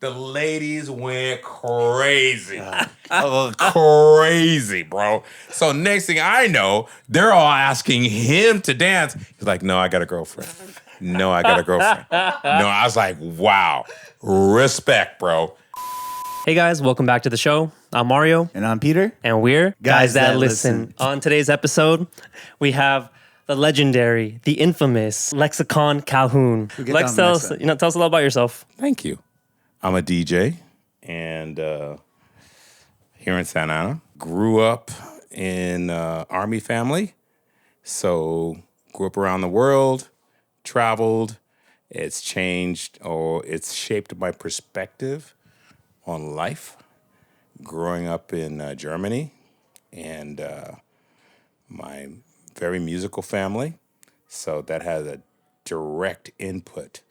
The ladies went crazy. Crazy, bro. So next thing I know, they're all asking him to dance. He's like, no, I got a girlfriend. No, I got a girlfriend. No, I was like, wow. Respect, bro. Hey guys, welcome back to the show. I'm Mario. And I'm Peter. And we're Guys That Listen. On today's episode, we have the legendary, the infamous Lexakhan Calhoun. Lex, tell us a little about yourself. Thank you. I'm a DJ and here in Santa Ana. Grew up in Army family. So grew up around the world, traveled. It's changed or it's shaped my perspective on life. Growing up in Germany and my very musical family. So that has a direct input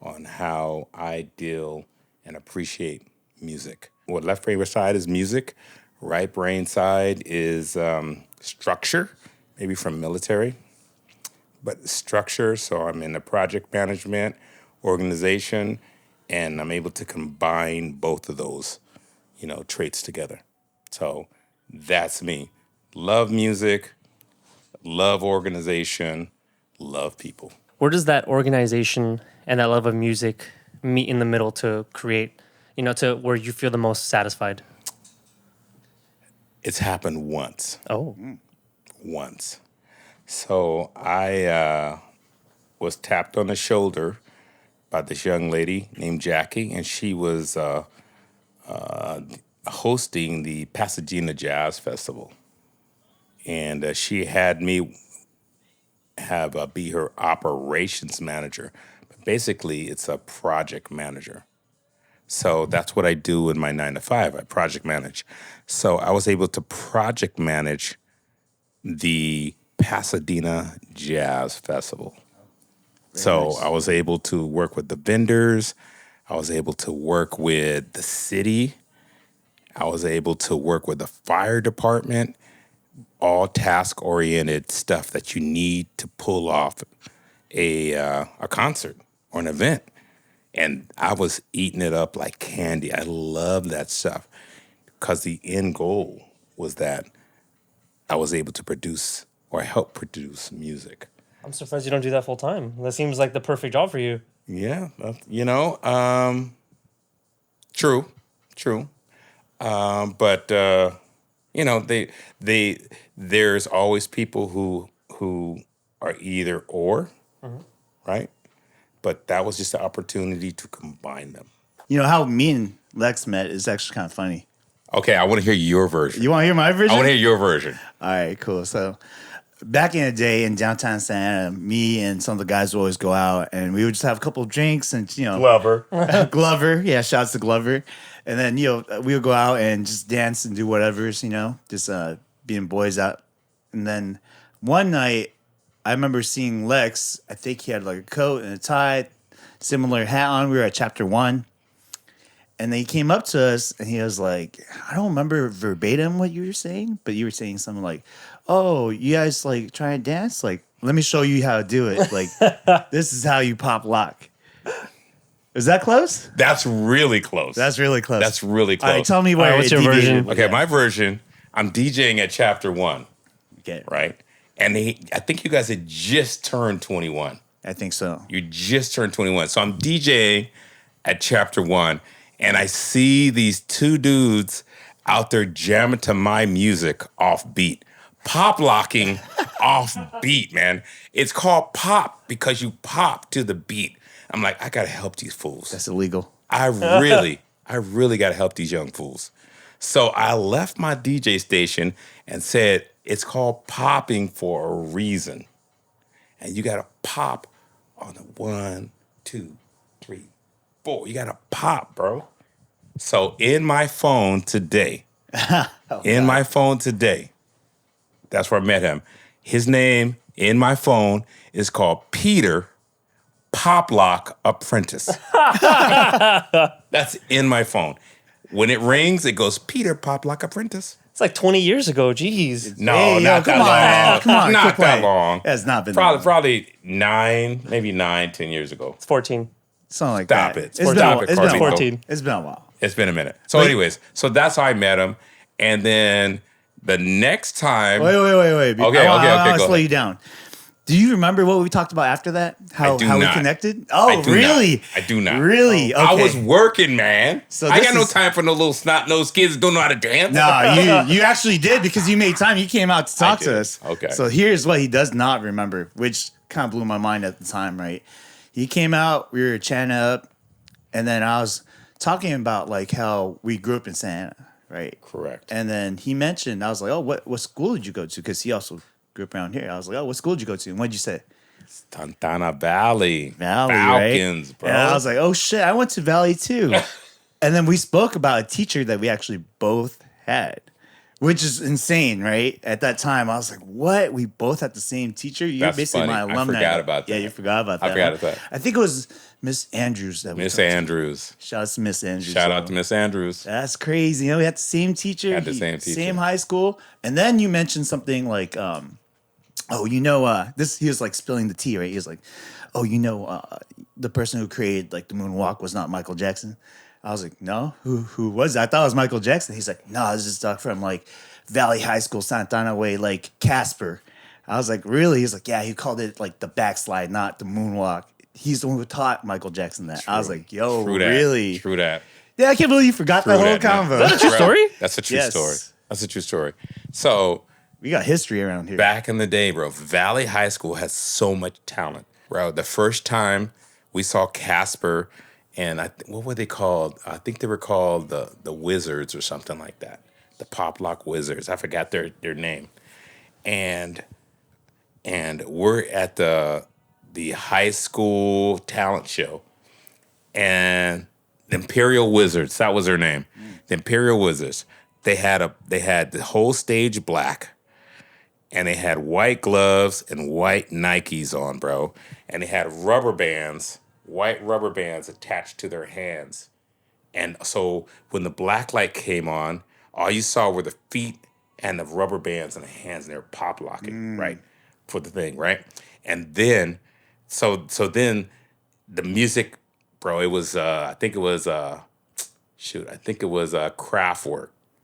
on how I deal and appreciate music. Well, left brain side is music. Right brain side is structure, maybe from military. But structure, so I'm in the project management organization, and I'm able to combine both of those, traits together. So that's me. Love music, love organization, love people. Where does that organization and that love of music meet in the middle to create, to where you feel the most satisfied? It's happened once. Oh. Once. So I was tapped on the shoulder by this young lady named Jackie, and she was hosting the Pasadena Jazz Festival. And she had me be her operations manager. But basically, it's a project manager. So that's what I do in my 9 to 5. I project manage. So I was able to project manage the Pasadena Jazz Festival. So nice. I was able to work with the vendors. I was able to work with the city. I was able to work with the fire department. All task-oriented stuff that you need to pull off a concert or an event. And I was eating it up like candy. I love that stuff because the end goal was that I was able to produce or help produce music. I'm surprised you don't do that full time. That seems like the perfect job for you. Yeah, true. But there's always people who are either or, right? But that was just an opportunity to combine them. How me and Lex met is actually kind of funny. Okay, I want to hear your version. You want to hear my version? I want to hear your version. All right, cool. So back in the day in downtown Santa Ana, me and some of the guys would always go out and we would just have a couple of drinks and, Glover. Yeah, shouts to Glover. And then, we would go out and just dance and do whatever, just being boys out. And then one night, I remember seeing Lex. I think he had like a coat and a tie, similar hat on. We were at chapter 1. And then he came up to us and he was like, I don't remember verbatim what you were saying, but you were saying something like, oh, you guys like try and dance? Like, let me show you how to do it. Like, this is how you pop lock. Is that close? That's really close. That's really close. All right, tell me what's your version? Okay, my version, I'm DJing at chapter 1. Okay. Right? And I think you guys had just turned 21. I think so. You just turned 21. So I'm DJing at chapter 1, and I see these two dudes out there jamming to my music off beat. Pop locking off beat, man. It's called pop because you pop to the beat. I'm like, I got to help these fools. That's illegal. I really got to help these young fools. So I left my DJ station and said, it's called popping for a reason. And you got to pop on the 1, 2, 3, 4. You got to pop, bro. So in my phone today, that's where I met him. His name in my phone is called Peter Pop Lock Apprentice. That's in my phone. When it rings, it goes, Peter Pop Lock Apprentice. It's like 20 years ago. Jeez. No, not that long. Come on, not that long. It's not been probably 9, maybe 9, 10 years ago. It's 14. Something like Stop that. it. It's Stop it, been a while. 14. It's been a while. It's been a minute. So, anyways, so that's how I met him. And then the next time. Wait. Okay, I want to go slow ahead. you down. Do you remember what we talked about after that? How do we not. connected? I Oh, do really? not. I do not. Really? Okay. I was working, man. So I this got no is- time for no little snot-nosed kids that don't know how to dance. No, you actually did because you made time. You came out to talk to did. us. Okay. So here's what he does not remember, which kind of blew my mind at the time, right? He came out, we were chatting up, and then I was talking about like how we grew up in Santa, right? Correct. And then he mentioned, I was like, oh, what school did you go to? Because he also grew up around here. I was like, oh, what school did you go to? And what'd you say? Santana Valley. Valley, Falcons, right? bro. And I was like, oh shit, I went to Valley too. And then we spoke about a teacher that we actually both had, which is insane, right? At that time, I was like, what? We both had the same teacher? You're That's basically funny. my I alumni. forgot about that. Yeah, you forgot about that. I forgot about that. I think it was Miss Andrews that we Miss talked to. Andrews. Shout out to Miss Andrews. Shout out to Miss Andrews. That's crazy. You know, we had the same teacher. Had the same teacher. Same high school. And then you mentioned something like, oh, you know, this, he was like spilling the tea, right? He was like, oh, you know, the person who created like the Moonwalk was not Michael Jackson. I was like, no, who was that? I thought it was Michael Jackson. He's like, no, this is from like Valley High School, Santana Way, like Casper. I was like, really? He's like, yeah, he called it like the backslide, not the Moonwalk. He's the one who taught Michael Jackson that. I was like, yo, True that. really? True that. Yeah, I can't believe you forgot True that whole that, man. convo. Is that a true story? That's a true Yes. story. That's a true story. So We got history around here. back in the day, bro, Valley High School has so much talent, bro. The first time we saw Casper, and what were they called? I think they were called the Wizards or something like that. The Pop Lock Wizards. I forgot their name. And we're at the high school talent show, and the Imperial Wizards. That was their name. The Imperial Wizards. They had the whole stage black. And they had white gloves and white Nikes on, bro. And they had rubber bands, white rubber bands attached to their hands. And so when the black light came on, all you saw were the feet and the rubber bands and the hands, and they were pop locking, right? For the thing, right? And then, so then the music, bro, it was, I think it was Kraftwerk.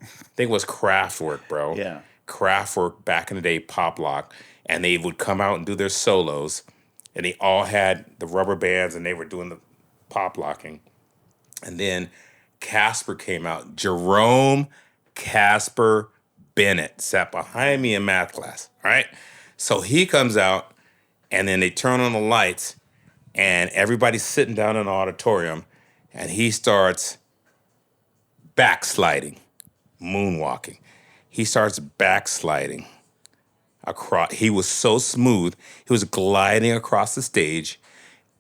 I think it was Kraftwerk, bro. Yeah. Kraftwerk back in the day, pop lock, and they would come out and do their solos, and they all had the rubber bands, and they were doing the pop locking. And then Casper came out. Jerome Casper Bennett sat behind me in math class, right? So he comes out, and then they turn on the lights, and everybody's sitting down in the auditorium, and he starts backsliding, moonwalking. He starts backsliding across. He was so smooth. He was gliding across the stage.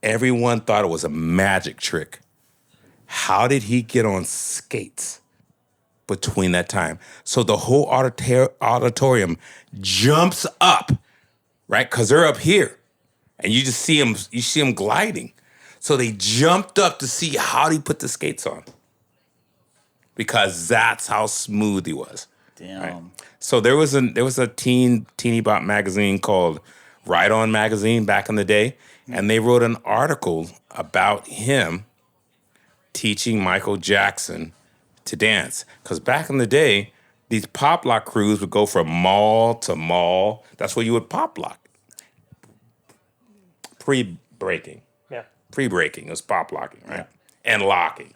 Everyone thought it was a magic trick. How did he get on skates between that time? So the whole auditorium jumps up, right? Because they're up here. And you just see him gliding. So they jumped up to see how he put the skates on. Because that's how smooth he was. Damn. Right. So there was a teeny bop magazine called Ride On Magazine back in the day, and they wrote an article about him teaching Michael Jackson to dance. Because back in the day, these pop lock crews would go from mall to mall. That's where you would pop lock. Pre-breaking. Yeah. Pre-breaking, it was pop locking, right? And locking,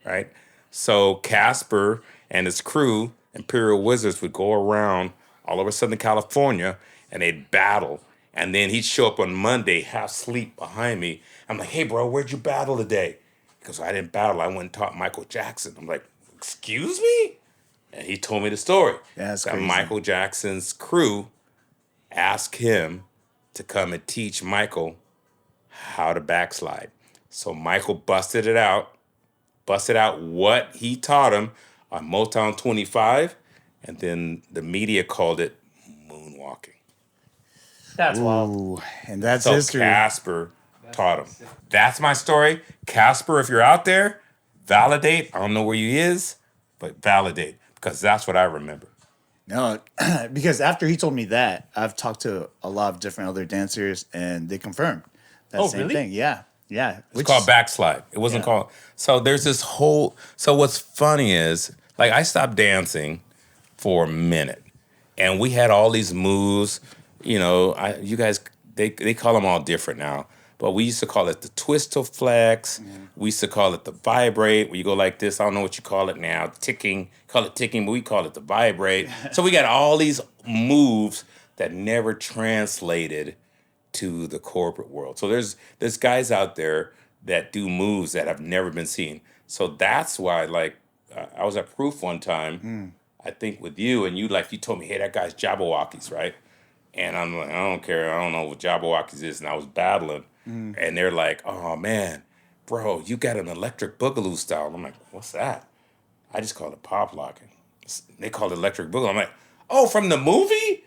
right? So Casper and his crew, Imperial Wizards, would go around all over Southern California, and they'd battle. And then he'd show up on Monday, half asleep behind me. I'm like, hey, bro, where'd you battle today? Because I didn't battle. I went and taught Michael Jackson. I'm like, excuse me? And he told me the story. Yeah, that's that crazy. Michael Jackson's crew asked him to come and teach Michael how to backslide. So Michael busted out what he taught him on Motown 25, and then the media called it moonwalking. That's wild. Ooh, and that's So history. Casper taught him. That's my story. Casper, if you're out there, validate. I don't know where he is, but validate, because that's what I remember. No, because after he told me that, I've talked to a lot of different other dancers, and they confirmed that Oh, same really? thing. Yeah. Yeah. It's called backslide. It wasn't called. So there's this whole. So what's funny is, like, I stopped dancing for a minute, and we had all these moves. You know, you guys, they call them all different now. But we used to call it the twist to flex. We used to call it the vibrate, where you go like this. I don't know what you call it now. Ticking. Call it ticking, but we call it the vibrate. So we got all these moves that never translated to the corporate world. So there's guys out there that do moves that have never been seen. So that's why, like, I was at Proof one time, I think with you, and you told me, hey, that guy's Jabberwockies, right? And I'm like, I don't care. I don't know what Jabberwockies is. And I was battling. And they're like, oh, man, bro, you got an electric boogaloo style. And I'm like, what's that? I just call it pop locking. They call it electric boogaloo. I'm like, oh, from the movie?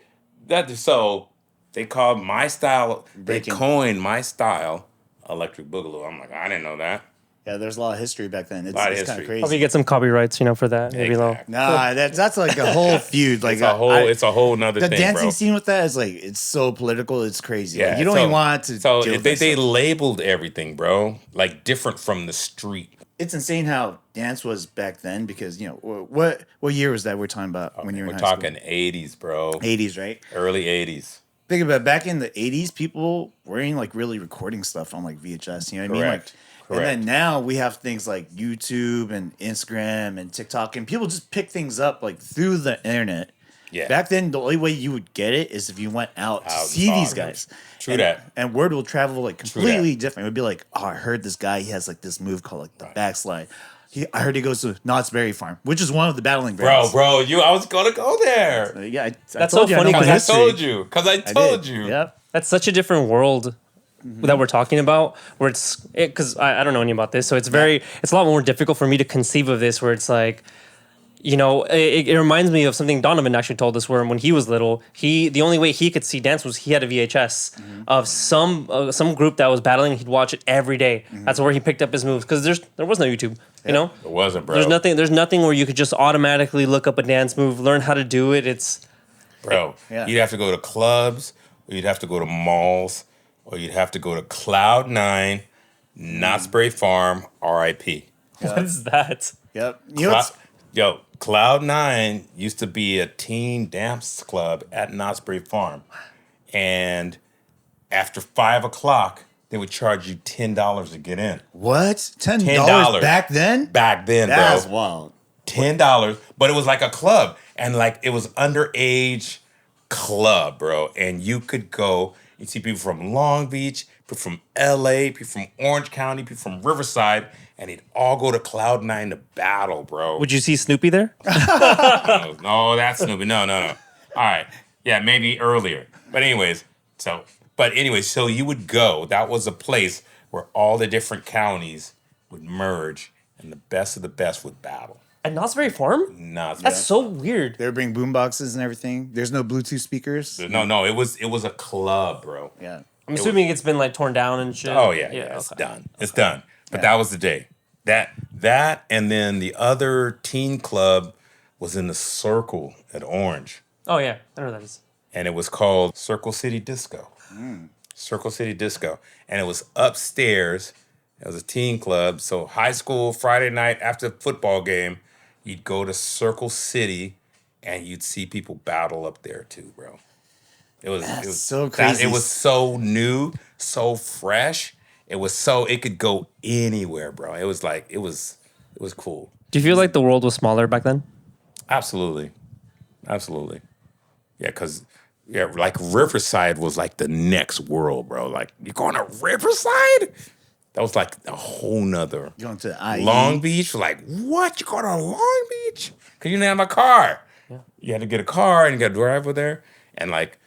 So they called my style, they coined my style electric boogaloo. I'm like, I didn't know that. Yeah, there's a lot of history back then. It's kind of crazy. Probably get some copyrights, for that. Maybe Exactly. Nah, that's like a whole feud. Like it's a whole nother thing, the dancing bro. scene with that is like, it's so political. It's crazy. Yeah, Like, you don't even want to. So deal with they that stuff. labeled everything, bro, like different from the street. It's insane how dance was back then because what year was that we're talking about when you were in high We're talking 80s, bro. 80s, right? Early 80s. Think about it, back in the 80s, people weren't like really recording stuff on like VHS. You know what I mean? Like, Correct. And then now we have things like YouTube and Instagram and TikTok, and people just pick things up like through the internet. Yeah. Back then, the only way you would get it is if you went out to see these guys. True that. And word will travel like completely different. It would be like, oh, I heard this guy. He has like this move called like the backslide. I heard he goes to Knott's Berry Farm, which is one of the battling grounds. Bro, I was gonna go there. Yeah, That's so funny Because I told you. Yep. That's such a different world that we're talking about, where because I don't know anything about this, so it's it's a lot more difficult for me to conceive of this, where it's like, it reminds me of something Donovan actually told us, where when he was little, the only way he could see dance was he had a VHS of some group that was battling. He'd watch it every day. That's where he picked up his moves, because there was no YouTube. It wasn't, bro. There's nothing where you could just automatically look up a dance move, learn how to do it. You'd have to go to clubs, or you'd have to go to malls, or you'd have to go to Cloud 9, Knott's Berry Farm, R.I.P. What is that? Yep. Cloud 9 used to be a teen dance club at Knott's Berry Farm. And after 5 o'clock, they would charge you $10 to get in. What? $10 back then? Back then, bro. That's wild. $10, but it was like a club. And like it was underage club, bro. And you could go, you see people from Long Beach, people from LA, people from Orange County, people from Riverside, and they'd all go to Cloud 9 to battle, bro. Would you see Snoopy there? No, that's Snoopy. No. All right. Yeah, maybe earlier. But anyways, so you would go. That was a place where all the different counties would merge, and the best of the best would battle. At Knott's Berry Farm? That's so weird. They would bring boom boxes and everything. There's no Bluetooth speakers. No, it was a club, bro. Yeah. I'm assuming it's been like torn down and shit. Oh yeah, it's done. It's done. But that was the day. That and then the other teen club was in the Circle at Orange. Oh yeah, I know what that is. And it was called Circle City Disco. Circle City Disco. And it was upstairs. It was a teen club. So high school, Friday night after the football game, you'd go to Circle City and you'd see people battle up there too, bro. It was so crazy. It was so new, so fresh. It could go anywhere, bro. It was cool. Do you feel like the world was smaller back then? Absolutely. Yeah, because like Riverside was like the next world, bro. Like, you're going to Riverside? That was like a whole nother. You're going to IE. Long Beach? Like, what? You going to Long Beach? Because you didn't have a car. Yeah. You had to get a car and you got to drive over there. And like,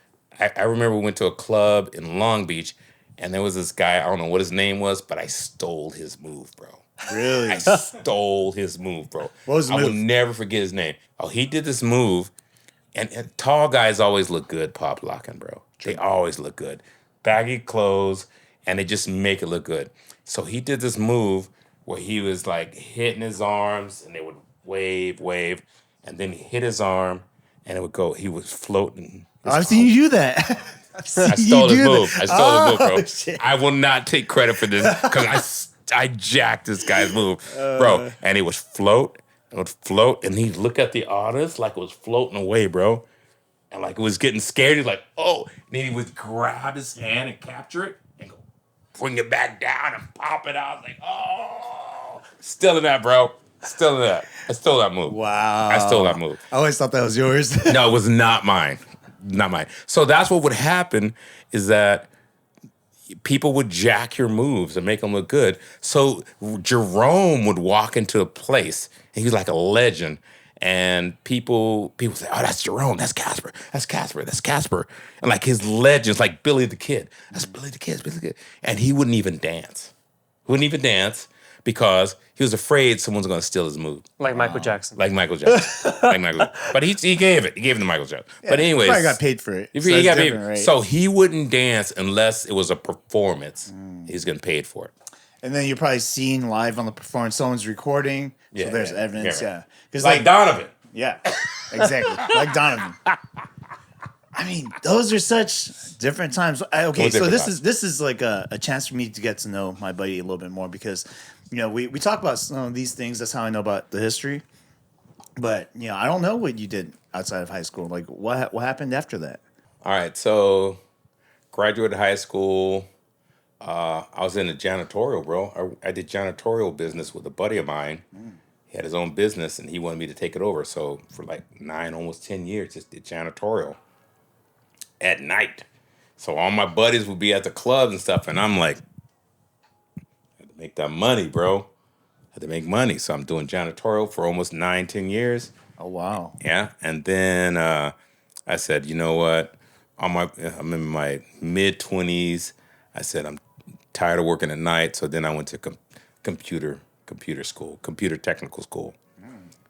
I remember we went to a club in Long Beach, and there was this guy, I don't know what his name was, but I stole his move, bro. Really? I stole his move, bro. What was the move? I will never forget his name. Oh, he did this move, and tall guys always look good pop locking, bro. They always look good. Baggy clothes, and they just make it look good. So he did this move where he was like hitting his arms, and they would wave, and then he hit his arm, and it would go, he was floating. I've seen you do that. I stole his do move. I stole his move, bro. Shit. I will not take credit for this because I jacked this guy's move, bro. And it would float. It would float, and he'd look at the audience like it was floating away, bro. And like it was getting scared. He's like, oh. And then he would grab his hand and capture it and go bring it back down and pop it out. Like, oh. Still in that, bro. Still in that. I stole that move. Wow. I stole that move. I always thought that was yours. No, it was not mine. Not mine. So that's what would happen is that people would jack your moves and make them look good. So Jerome would walk into a place and he's like a legend. And people say, oh, that's Jerome. That's Casper. That's Casper. That's Casper. And like his legends, like Billy the Kid. That's Billy the Kid. That's Billy the Kid. And he wouldn't even dance. Wouldn't even dance because he was afraid someone's going to steal his move. Like Michael Jackson. Like Michael Jackson. But he gave it. He gave it to Michael Jackson. Yeah, but anyways. he probably got paid for it. He So got it's paid. different, right? So he wouldn't dance unless it was a performance. He's getting paid for it. And then you're probably seeing live on the performance. Someone's recording. Yeah, So there's yeah, evidence. yeah. Yeah. Because Like Donovan. yeah, exactly. Like Donovan. I mean, those are such different times. Okay, Well, so different this is like a chance for me to get to know my buddy a little bit more because, we talk about some of these things. That's how I know about the history. But, I don't know what you did outside of high school. Like, what happened after that? All right. So graduated high school. I was in the janitorial, bro. I did janitorial business with a buddy of mine. He had his own business, and he wanted me to take it over. So for like 9, almost 10 years, just did janitorial at night. So all my buddies would be at the clubs and stuff, and I'm like, I had to make that money, bro. I had to make money. So I'm doing janitorial for almost 9, 10 years. Oh, wow. Yeah. And then I said, you know what? I'm in my mid-20s. I said, I'm tired of working at night. So then I went to computer school, computer technical school.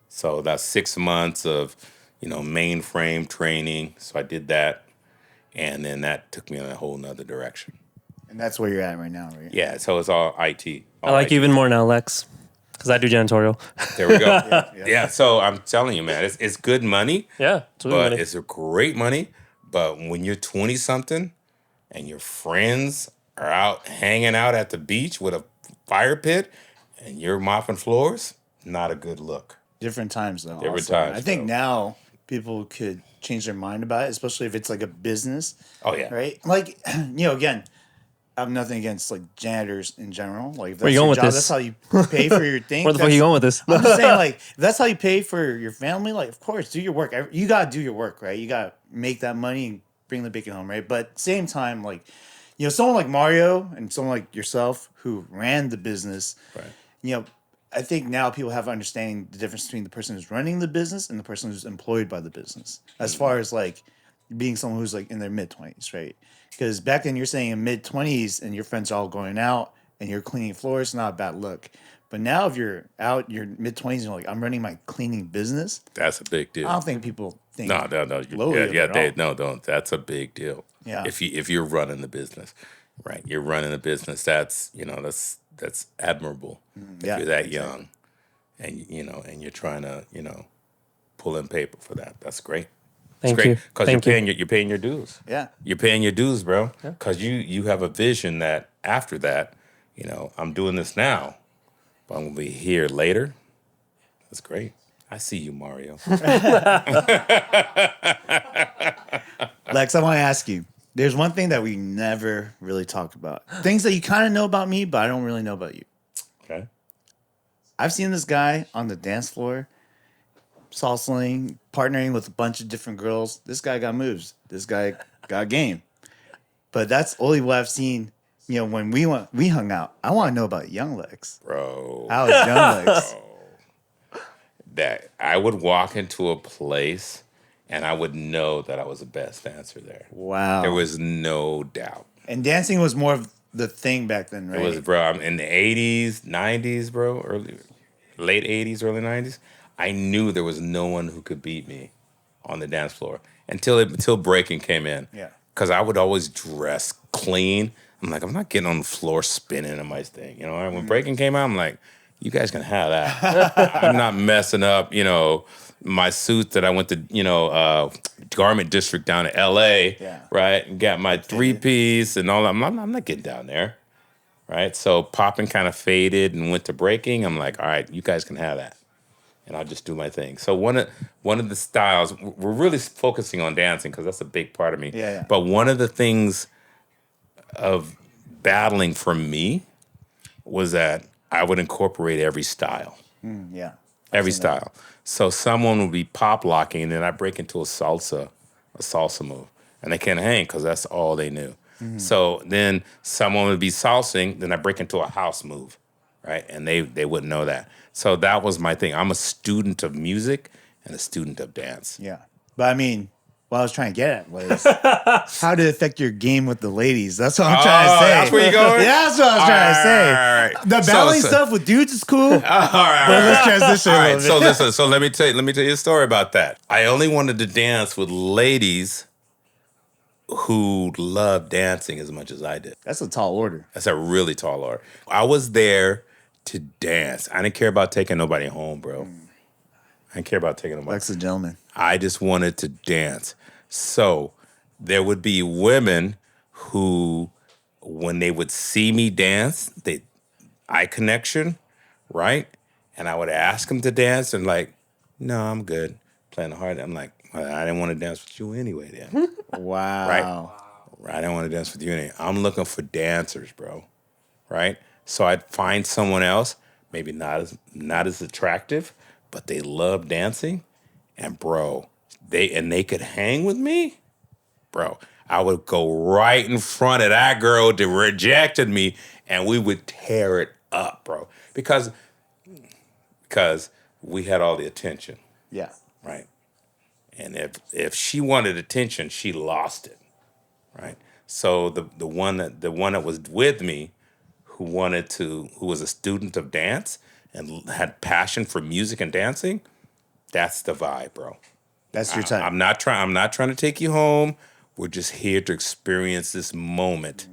So that's 6 months of, mainframe training. So I did that. And then that took me in a whole nother direction. And that's where you're at right now, right? Yeah. So it's all IT. I like you even more now, Lex, because I do janitorial. There we go. Yeah. So I'm telling you, man, it's good money. Yeah, it's really But money. it's a great money. But when you're 20 something and your friends are out hanging out at the beach with a fire pit and you're mopping floors, not a good look. Different times, though. Different also. times, I think bro. now people could change their mind about it, especially if it's like a business. Oh, yeah. Right? Like, again, I have nothing against like janitors in general. Like, if that's Where you going your with job, this? that's how you pay for your thing. Where the fuck are you going with this? I'm just saying, like, if that's how you pay for your family, like, of course, do your work. You got to do your work, right? You got to make that money and bring the bacon home, right? But at the same time, like, someone like Mario and someone like yourself who ran the business, Right. I think now people have understanding the difference between the person who's running the business and the person who's employed by the business. As far as like being someone who's like in their mid-20s, right? Because back then you're saying in mid-20s and your friends are all going out and you're cleaning floors, not a bad look. But now if you're out, you're mid-20s and you're like, I'm running my cleaning business. That's a big deal. I don't think people think No. lowly of it at all. Don't. That's a big deal. Yeah. If you're running the business, right? You're running the business. That's that's admirable. yeah, If you're that exactly. young, and and you're trying to pull in paper for that. That's great. Thank it's great you. because Thank you. you're paying your dues. Yeah. You're paying your dues, bro. Because you have a vision that after that, I'm doing this now, but I'm gonna be here later. That's great. I see you, Mario. Lex, I want to ask you. There's one thing that we never really talk about. Things that you kind of know about me, but I don't really know about you. Okay. I've seen this guy on the dance floor, salsaing, partnering with a bunch of different girls. This guy got moves. This guy got game. But that's only what I've seen. When we hung out. I want to know about Young Lex. Bro. How is Young Lex? That I would walk into a place and I would know that I was the best dancer there. Wow. There was no doubt. And dancing was more of the thing back then, right? It was, bro. I'm in the 80s, 90s, bro. Late 80s, early 90s. I knew there was no one who could beat me on the dance floor until breaking came in. Yeah. Because I would always dress clean. I'm like, I'm not getting on the floor spinning in my thing. When breaking came out, I'm like, you guys can have that. I'm not messing up, my suit that I went to, garment district down in L.A., Yeah. right? And got my 3-piece and all that. I'm not getting down there, right? So popping kind of faded and went to breaking. I'm like, all right, you guys can have that. And I'll just do my thing. So one of the styles, we're really focusing on dancing because that's a big part of me. Yeah. But one of the things of battling for me was that I would incorporate every style. Yeah. Every style. So someone would be pop locking, and then I break into a salsa move, and they can't hang because that's all they knew. So then someone would be salsing, then I break into a house move, right? And they wouldn't know that. So that was my thing. I'm a student of music and a student of dance. Yeah. But I mean, what I was trying to get at was how did it affect your game with the ladies? That's what I'm trying to say. That's where you're going? Yeah, that's what I was trying to say. All right. The battling stuff with dudes is cool. All right. But let's transition All a right. little So bit. listen. So let me tell you a story about that. I only wanted to dance with ladies who loved dancing as much as I did. That's a tall order. That's a really tall order. I was there to dance. I didn't care about taking nobody home, bro. I didn't care about taking nobody. Lex the gentleman. I just wanted to dance. So there would be women who, when they would see me dance, eye connection, right? And I would ask them to dance, and like, no, I'm good. Playing the hard. I'm like, well, I didn't want to dance with you anyway, then. Wow. Right? I didn't want to dance with you anyway. I'm looking for dancers, bro. Right? So I'd find someone else, maybe not as attractive, but they love dancing, and bro, they could hang with me, bro. I would go right in front of that girl that rejected me, and we would tear it up, bro, because we had all the attention, Yeah. right? And if she wanted attention, she lost it, right? So the one that was with me, who was a student of dance and had passion for music and dancing, that's the vibe, bro. That's your type. I'm not trying to take you home. We're just here to experience this moment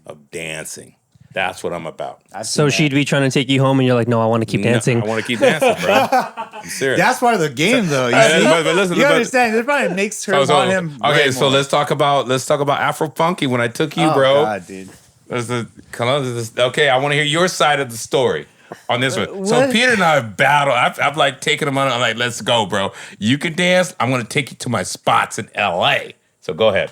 of dancing. That's what I'm about. I've seen So that. she'd be trying to take you home, and you're like, no, I want to keep dancing. No, I want to keep dancing, bro. I'm serious. That's part of the game, though. You see? but listen, You but- understand? It probably makes her want him. Okay, way so more. let's talk about Afro Funky when I took you, Oh, bro. God, dude. Okay, I want to hear your side of the story on this one. So what? Peter and I have battled. I've like taken him on. I'm like, let's go, bro. You can dance. I'm going to take you to my spots in L.A. So go ahead.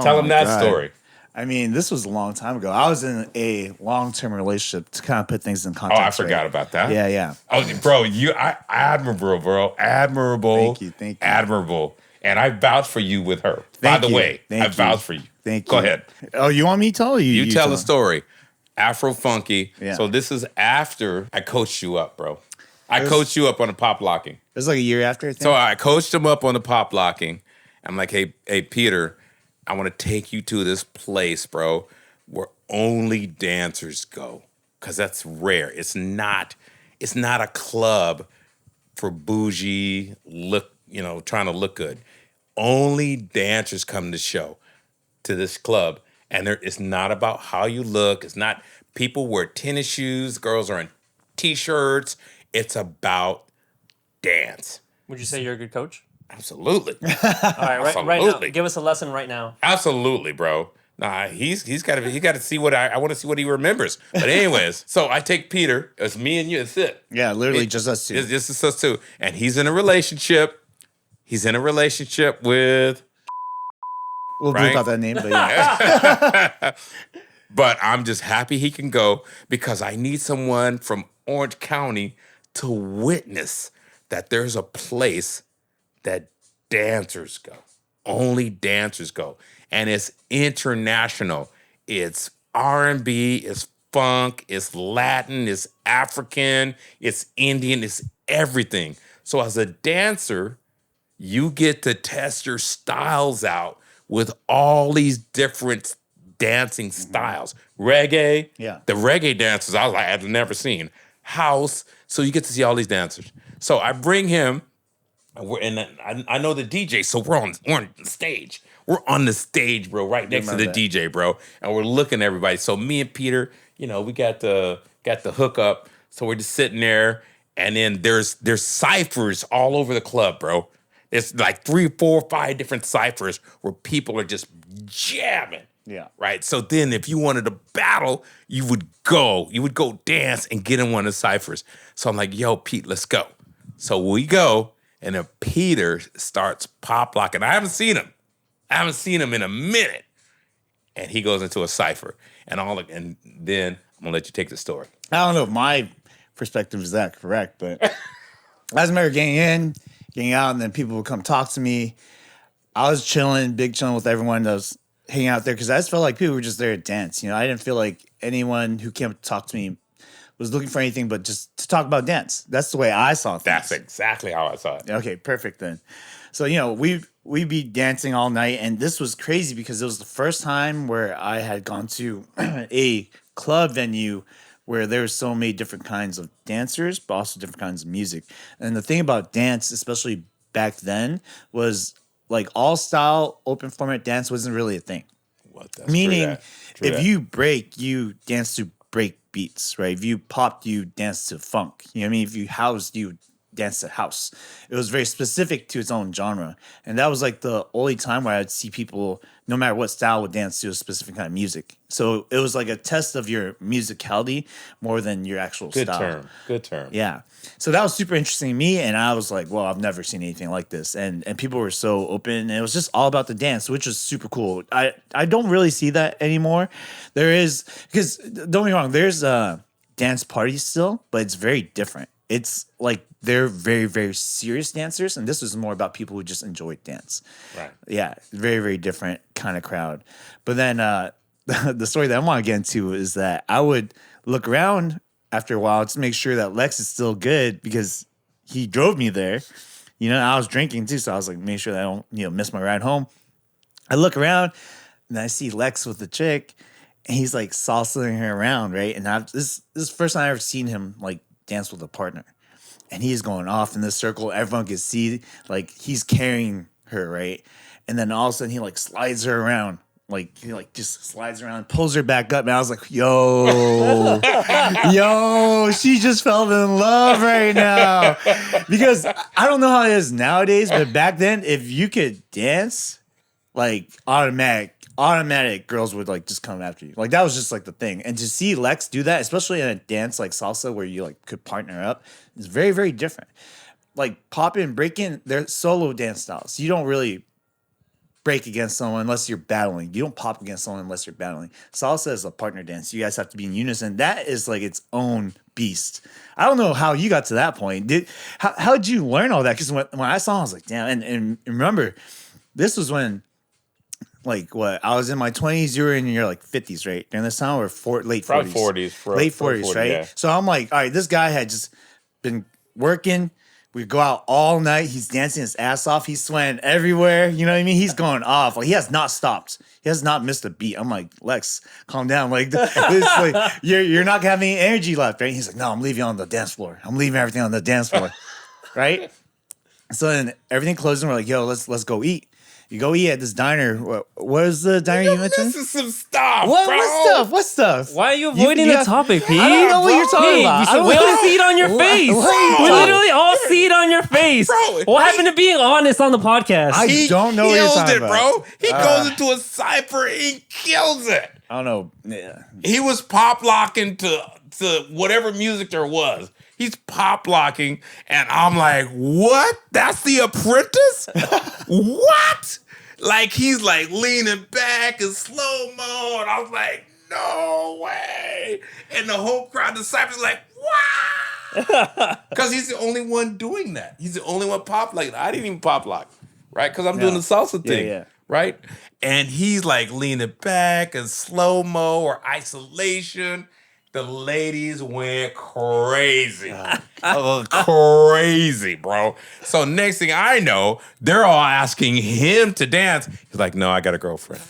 Tell him my that God. story. I mean, this was a long time ago. I was in a long-term relationship to kind of put things in Oh, context. I forgot right? about that. Yeah. Oh, bro, admirable, bro. Admirable. Thank you. Admirable. And I vouch for you with her. Thank By the you. way, Thank I you. vouch for you. Thank Go you. ahead. Oh, you want me to tell or you? You tell the story. Afro Funky. Yeah. So this is after I coached you up, bro. I coached you up on the pop locking. It was like a year after. I think. So I coached him up on the pop locking. I'm like, hey, Peter, I want to take you to this place, bro, where only dancers go. Cause that's rare. It's not a club for bougie look, trying to look good. Only dancers come to this club. And it's not about how you look. It's not people wear tennis shoes, girls are in t-shirts. It's about dance. Would you say you're a good coach? Absolutely. All right, right now, Absolutely. give us a lesson right now. Absolutely, bro. Nah, he's got to see what I want to see what he remembers. But anyways, so I take Peter. It's me and you. That's it. Yeah, literally just us two. It's just us two. And he's in a relationship. He's in a relationship with. We'll right? bleep out that name, but yeah. But I'm just happy he can go because I need someone from Orange County to witness that there's a place that dancers go. Only dancers go. And it's international. It's R&B, it's funk, it's Latin, it's African, it's Indian, it's everything. So as a dancer, you get to test your styles out with all these different dancing styles. Reggae, Yeah. the reggae dancers I was like, I've never seen. House, so you get to see all these dancers. So I bring him, I know the DJ, so we're on the stage. We're on the stage, bro, right next to the Remember that. DJ, bro, and we're looking at everybody. So me and Peter, we got the hook up. So we're just sitting there, And then there's ciphers all over the club, bro. It's like 3, 4, 5 different ciphers where people are just jamming. Yeah. Right. So then if you wanted to battle, you would go dance and get in one of the ciphers. So I'm like, yo, Pete, let's go. So we go, and then Peter starts pop locking. I haven't seen him in a minute. And he goes into a cipher. And then I'm gonna let you take the story. I don't know if my perspective is that correct, but I remember getting out, and then people would come talk to me. I was chilling with everyone that was hanging out there because I just felt like people were just there to dance. You know, I didn't feel like anyone who came to talk to me was looking for anything but just to talk about dance. That's the way I saw things. That's exactly how I saw it. Okay, perfect then. So, you know, we'd be dancing all night, and this was crazy because it was the first time where I had gone to a club venue where there were so many different kinds of dancers, but also different kinds of music. And the thing about dance, especially back then, was like all style open format dance wasn't really a thing. Well, that's Meaning, true if that. you break, you dance to break beats, right? If you popped, you dance to funk. You know what I mean? If you housed, you dance to house. It was very specific to its own genre. And that was like the only time where I'd see people, no matter what style, would dance to a specific kind of music. So it was like a test of your musicality more than your actual style. Good term. Yeah. So that was super interesting to me. And I was like, well, I've never seen anything like this. And people were so open. And it was just all about the dance, which was super cool. I don't really see that anymore. There is, because don't get me wrong, there's dance parties still, but it's very different. It's like they're very, very serious dancers. And this was more about people who just enjoyed dance. Right. Yeah. Very, very different kind of crowd. But then the story that I want to get into is that I would look around after a while to make sure that Lex is still good because he drove me there. You know, I was drinking too, so I was like, make sure that I don't, miss my ride home. I look around and I see Lex with the chick, and he's like salsaing her around, right? And this is the first time I ever seen him like dance with a partner, and he's going off in this circle. Everyone can see like he's carrying her, right? And then all of a sudden he like slides her around. Like he like just slides around, pulls her back up, and I was like, yo, she just fell in love right now. Because I don't know how it is nowadays, but back then, if you could dance, like automatic girls would like just come after you. Like that was just like the thing. And to see Lex do that, especially in a dance like salsa where you like could partner up, is very, very different. Like popping and breaking, they're solo dance styles. You don't really break against someone unless you're battling. You don't pop against someone unless you're battling. Salsa is a partner dance. You guys have to be in unison. That is like its own beast. I don't know how you got to that point. How did you learn all that? Because when I saw it, I was like, damn. And remember, this was when, like, what? I was in my 20s. You were in your like 50s, right? During this time, or late 40s? Probably 40s. Late 40s, right? Yeah. So I'm like, all right, this guy had just been working. We go out all night. He's dancing his ass off. He's sweating everywhere. You know what I mean? He's going off. Like he has not stopped. He has not missed a beat. I'm like, Lex, calm down. Like, this, like you're not gonna have any energy left, right? He's like, no, I'm leaving on the dance floor. I'm leaving everything on the dance floor, right? So then everything closes, and we're like, yo, let's go eat. You go eat at this diner. What is the diner you mentioned? This is some stuff. What stuff? Why are you avoiding the topic, Pete? I don't know what you're talking about. We all see it on your face. We literally all see it on your face. Bro, What happened to being honest on the podcast? He don't know what you're talking about. Bro. He goes into a cipher and he kills it. I don't know. Yeah. He was pop locking to whatever music there was. He's pop locking, and I'm like, what? That's The Apprentice? What? Like he's like leaning back in slow mo, and I was like, no way. And the whole crowd, the cypher's like, wow. Because he's the only one doing that. He's the only one pop locking. I didn't even pop lock, right? Because I'm doing the salsa thing, yeah. right? And he's like leaning back in slow mo or isolation. The ladies went crazy. Crazy, bro. So next thing I know, they're all asking him to dance. He's like, no, I got a girlfriend.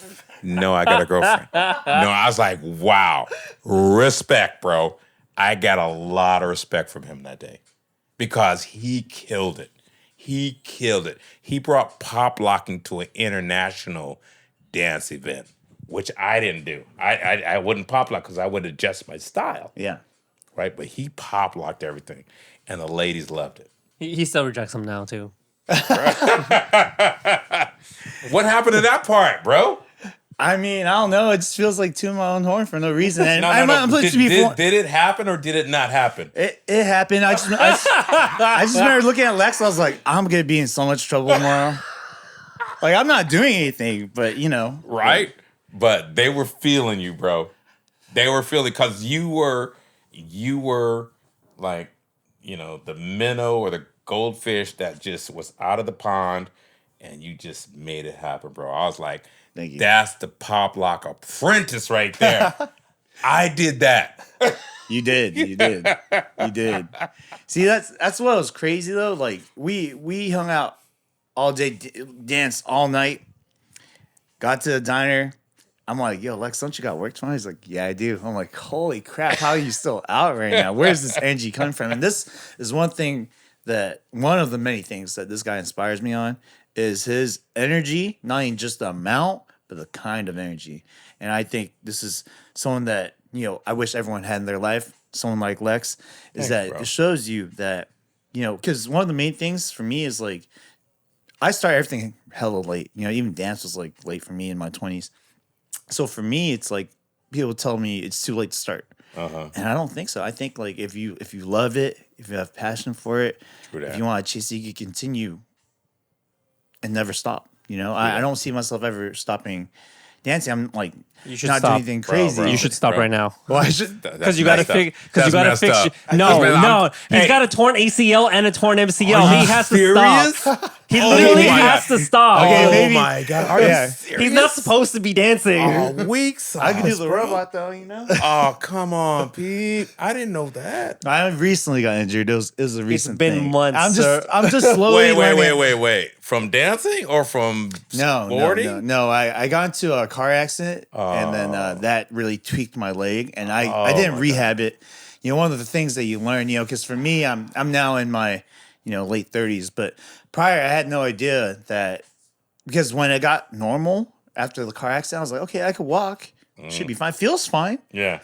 No, I got a girlfriend. No, I was like, wow. Respect, bro. I got a lot of respect from him that day because he killed it. He killed it. He brought pop locking to an international dance event, which I didn't do. I wouldn't pop lock because I would adjust my style. Yeah. Right? But he pop locked everything. and the ladies loved it. He still rejects them now too. What happened to that part, bro? I mean, I don't know. It just feels like tooting my own horn for no reason. And No. Did it happen or did it not happen? It happened. I just remember looking at Lex. I was like, I'm gonna be in so much trouble tomorrow. Like, I'm not doing anything, but Right? But they were feeling you, bro. They were feeling because you were like, the minnow or the goldfish that just was out of the pond, and you just made it happen, bro. I was like, Thank you. That's the Pop Lock apprentice right there. I did that. You did. See, that's what was crazy though. Like we hung out all day, danced all night. Got to the diner. I'm like, yo, Lex, don't you got work tomorrow? He's like, yeah, I do. I'm like, holy crap, how are you still out right now? Where's this energy coming from? And this is one of the many things that this guy inspires me on is his energy, not even just the amount, but the kind of energy. And I think this is someone that, I wish everyone had in their life, someone like Lex, is it shows you that, because one of the main things for me is like, I start everything hella late. Even dance was like late for me in my 20s. So for me, it's like people tell me it's too late to start. And I don't think so. I think like if you love it, if you have passion for it, if you want to chase it, you can continue and never stop. I don't see myself ever stopping dancing. I'm like You should not stop. doing anything crazy. You should stop right now. Well, I should. Because you got to fix. Because you got to fix. Up. No. He's got a torn ACL and a torn MCL. He has to stop. He literally has to stop. Okay, maybe. My God. Are you serious? He's not supposed to be dancing. Weak sauce, I can do the bro. robot though, Oh, come on, Pete. I didn't know that. I recently got injured. It was a recent been thing. months, I'm just slowly learning. Wait. From dancing or from sporting? No. I got into a car accident and then that really tweaked my leg, and I didn't rehab it. One of the things that you learn, because for me, I'm now in my late 30s, but prior I had no idea that, because when it got normal after the car accident, I was like, okay, I could walk, should be fine, feels fine. Yeah.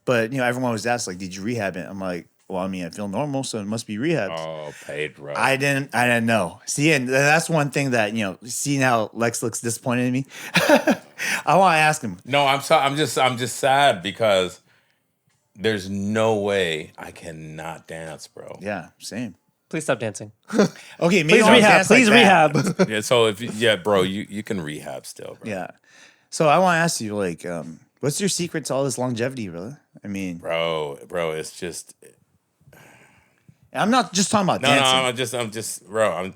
But everyone was asked like, did you rehab it? I'm like, well, I mean, I feel normal, so it must be rehab. Oh, Pedro. I didn't know. See, and that's one thing that see how Lex looks disappointed in me. I want to ask him. No, I'm sorry. I'm just sad because there's no way I cannot dance, bro. Yeah, same. Please stop dancing. Okay, maybe Please I'll rehab. dance like Please that. Yeah. rehab. So bro, you can rehab still, bro. Yeah. So I want to ask you, like, what's your secret to all this longevity, brother? I mean, Bro, it's just. I'm not just talking about No, dancing. I'm just, bro.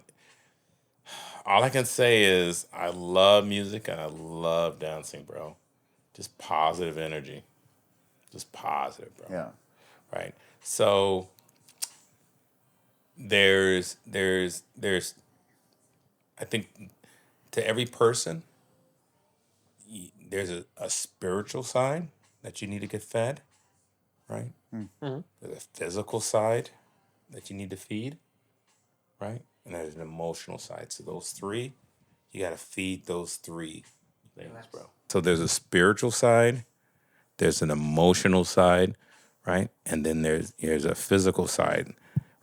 All I can say is I love music and I love dancing, bro. Just positive energy. Just positive, bro. Yeah. Right. So there's I think to every person there's a spiritual side that you need to get fed, right? Mm-hmm. There's a physical side that you need to feed, right? And there's an emotional side. So those three, you got to feed those three things, bro. So there's a spiritual side, there's an emotional side, right? And then there's a physical side,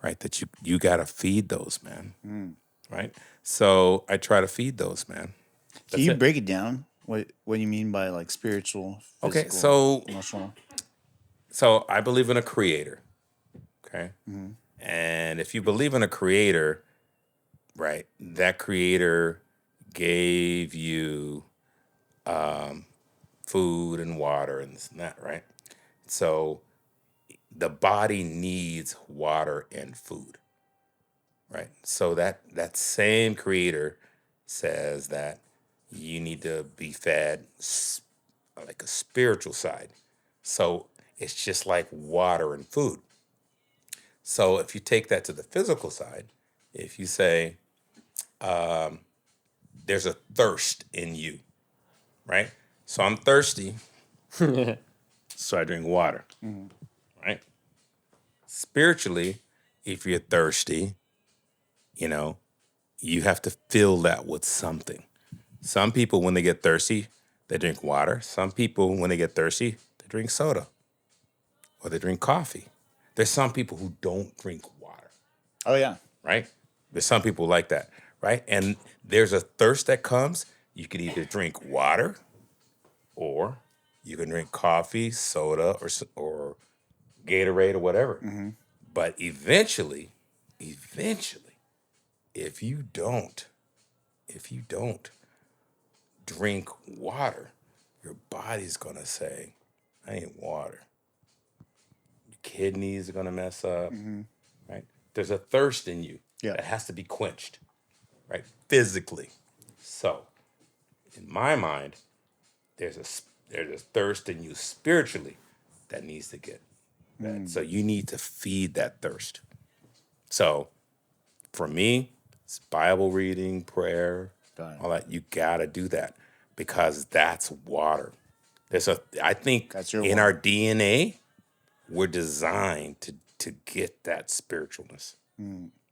right? That you got to feed those, man, right? So I try to feed those, man. Can you break it down? What you mean by like spiritual, physical, Okay, so emotional? So I believe in a creator, okay? Mm-hmm. And if you believe in a creator, right, that creator gave you food and water and this and that, right? So the body needs water and food, right? So that same creator says that you need to be fed like a spiritual side. So it's just like water and food. So if you take that to the physical side, if you say there's a thirst in you, right? So I'm thirsty, so I drink water, right? Spiritually, if you're thirsty, you have to fill that with something. Some people, when they get thirsty, they drink water. Some people, when they get thirsty, they drink soda or they drink coffee. There's some people who don't drink water. Oh yeah. right? There's some people like that, right? And there's a thirst that comes. You can either drink water, or you can drink coffee, soda, or Gatorade or whatever. But eventually, if you don't, if you don't drink water, your body's gonna say, "I need water." Your kidneys are gonna mess up, right? There's a thirst in you Yeah. that has to be quenched, right? Physically. So, in my mind, there's a thirst in you spiritually that needs to get that. So you need to feed that thirst. So for me, it's Bible reading, prayer, Got it. all that. You gotta do that because that's water. I think That's your in water. our DNA, we're designed to get that spiritualness,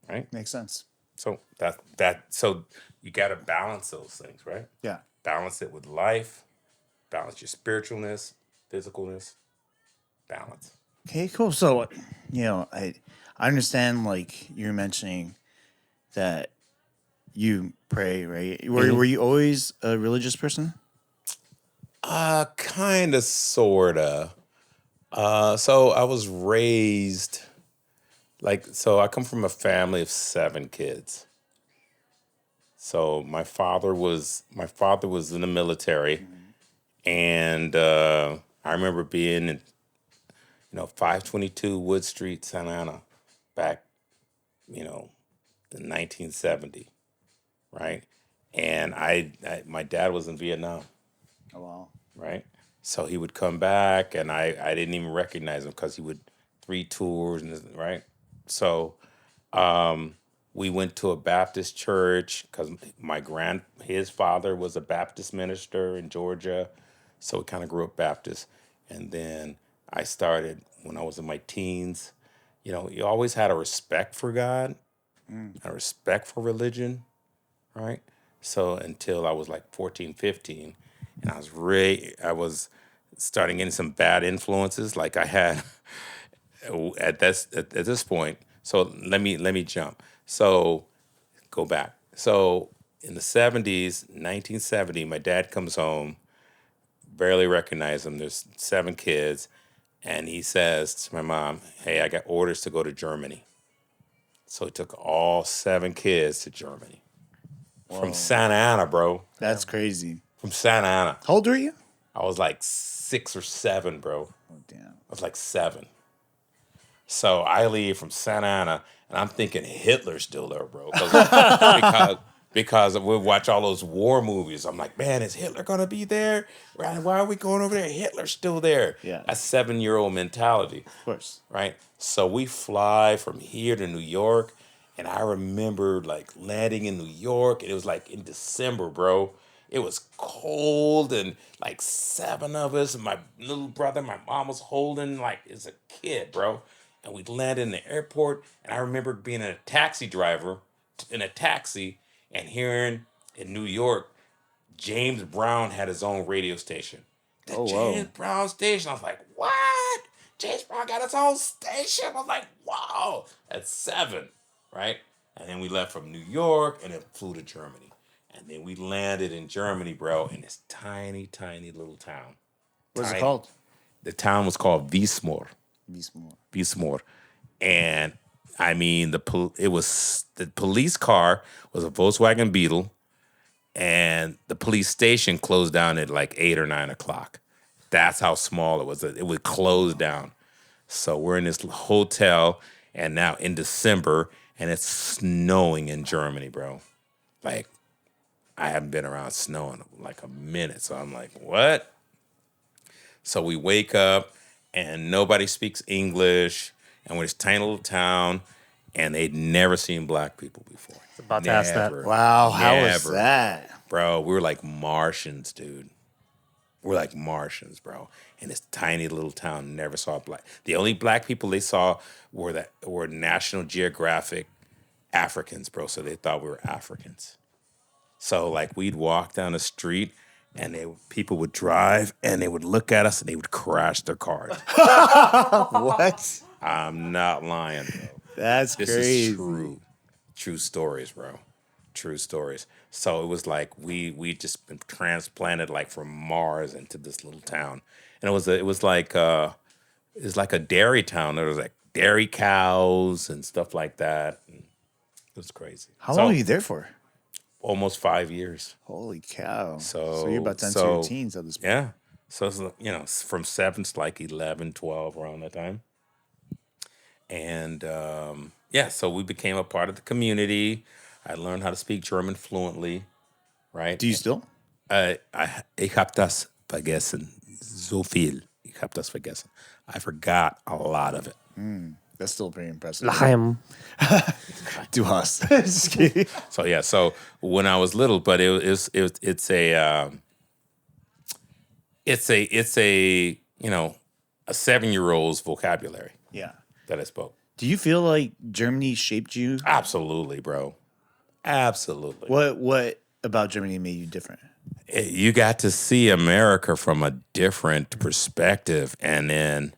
right? Makes sense. So so you gotta balance those things, right? Yeah. Balance it with life, balance your spiritualness, physicalness, balance. Okay, cool. So, I understand like you're mentioning that you pray, right? Were you always a religious person? Kind of, sorta. So I was raised so I come from a family of 7 kids. So my father was in the military, and I remember being in 522 Wood Street, Santa Ana, back in 1970, right? And my dad was in Vietnam, Oh wow. right? So he would come back, and I didn't even recognize him because he would 3 tours, right? So we went to a Baptist church because his father was a Baptist minister in Georgia, so we kind of grew up Baptist. And then I started when I was in my teens. You always had a respect for God, a respect for religion, right? So until I was like 14, 15, and I was starting getting some bad influences. Like I had at this point. So let me jump. So go back. So in the 70s, 1970, my dad comes home, barely recognize him. There's 7 kids, and he says to my mom, "Hey, I got orders to go to Germany." So he took all 7 kids to Germany from Santa Ana, bro. That's crazy. From Santa Ana. How old are you? I was like 6 or 7, bro. Oh damn. I was like 7. So I leave from Santa Ana, and I'm thinking Hitler's still there, bro. Because we watch all those war movies. I'm like, man, is Hitler gonna be there? Why are we going over there? Hitler's still there. Yeah. That's 7-year-old mentality, Of course. right? So we fly from here to New York, and I remember like landing in New York, and it was like in December, bro. It was cold, and like 7 of us, and my little brother, my mom was holding like as a kid, bro. And we landed in the airport, and I remember being a taxi driver in a taxi and hearing in New York, James Brown had his own radio station. The Oh, wow. James Brown station. I was like, what? James Brown got his own station? I was like, wow. At 7, right? And then we left from New York and then flew to Germany. And then we landed in Germany, bro, in this tiny, tiny little town. What's it Tiny. called? The town was called Wiesmoor. Beastmore. Wiesmoor. And I mean, the police car was a Volkswagen Beetle, and the police station closed down at like 8 or 9 o'clock. That's how small it was. It would close down. So we're in this hotel, and now in December, and it's snowing in Germany, bro. Like, I haven't been around snow in like a minute, so I'm like, what? So we wake up, and nobody speaks English, and we're this tiny little town, and they'd never seen black people before. About to ask that. Wow, how was Never. that? Bro, we were like Martians, dude. We're like Martians, bro. In this tiny little town, never saw black. The only black people they saw were National Geographic Africans, bro. So they thought we were Africans. So like we'd walk down the street, and people would drive, and they would look at us, and they would crash their cars. What? I'm not lying, bro. That's This crazy. is true stories, bro. True stories. So it was like we just been transplanted like from Mars into this little town, and it was like a dairy town. There was like dairy cows and stuff like that. And it was crazy. How So long are you there for? almost 5 years. Holy cow. So you're about to enter your teens at this point. Yeah. So it's, from 7 to like 11, 12 around that time. And so we became a part of the community. I learned how to speak German fluently, right? Do you still? Ich hab das vergessen. So viel. Ich hab das vergessen. I forgot a lot of it. That's still pretty impressive. L'chaim. Du hast. Just kidding. So when I was little, but it's a a 7-year-old's vocabulary Yeah. that I spoke. Do you feel like Germany shaped you? Absolutely, bro. Absolutely. What about Germany made you different? You got to see America from a different perspective, and then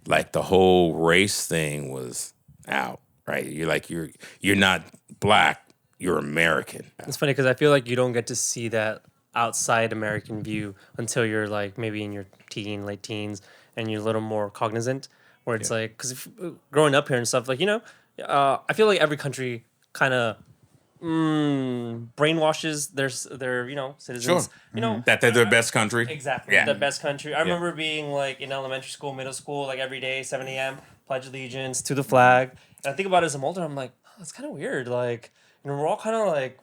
like the whole race thing was out, right? You're not black, you're American. It's funny because I feel like you don't get to see that outside American view until you're like maybe in your late teens, and you're a little more cognizant. Where it's like, because growing up here and stuff, like I feel like every country kind of brainwashes their citizens. Sure. That they're the best country. Exactly. Yeah. The best country. I remember being like in elementary school, middle school, like every day, 7 a.m., pledge allegiance to the flag. And I think about it as I'm older, I'm like, oh, it's kind of weird. Like, we're all kind of like,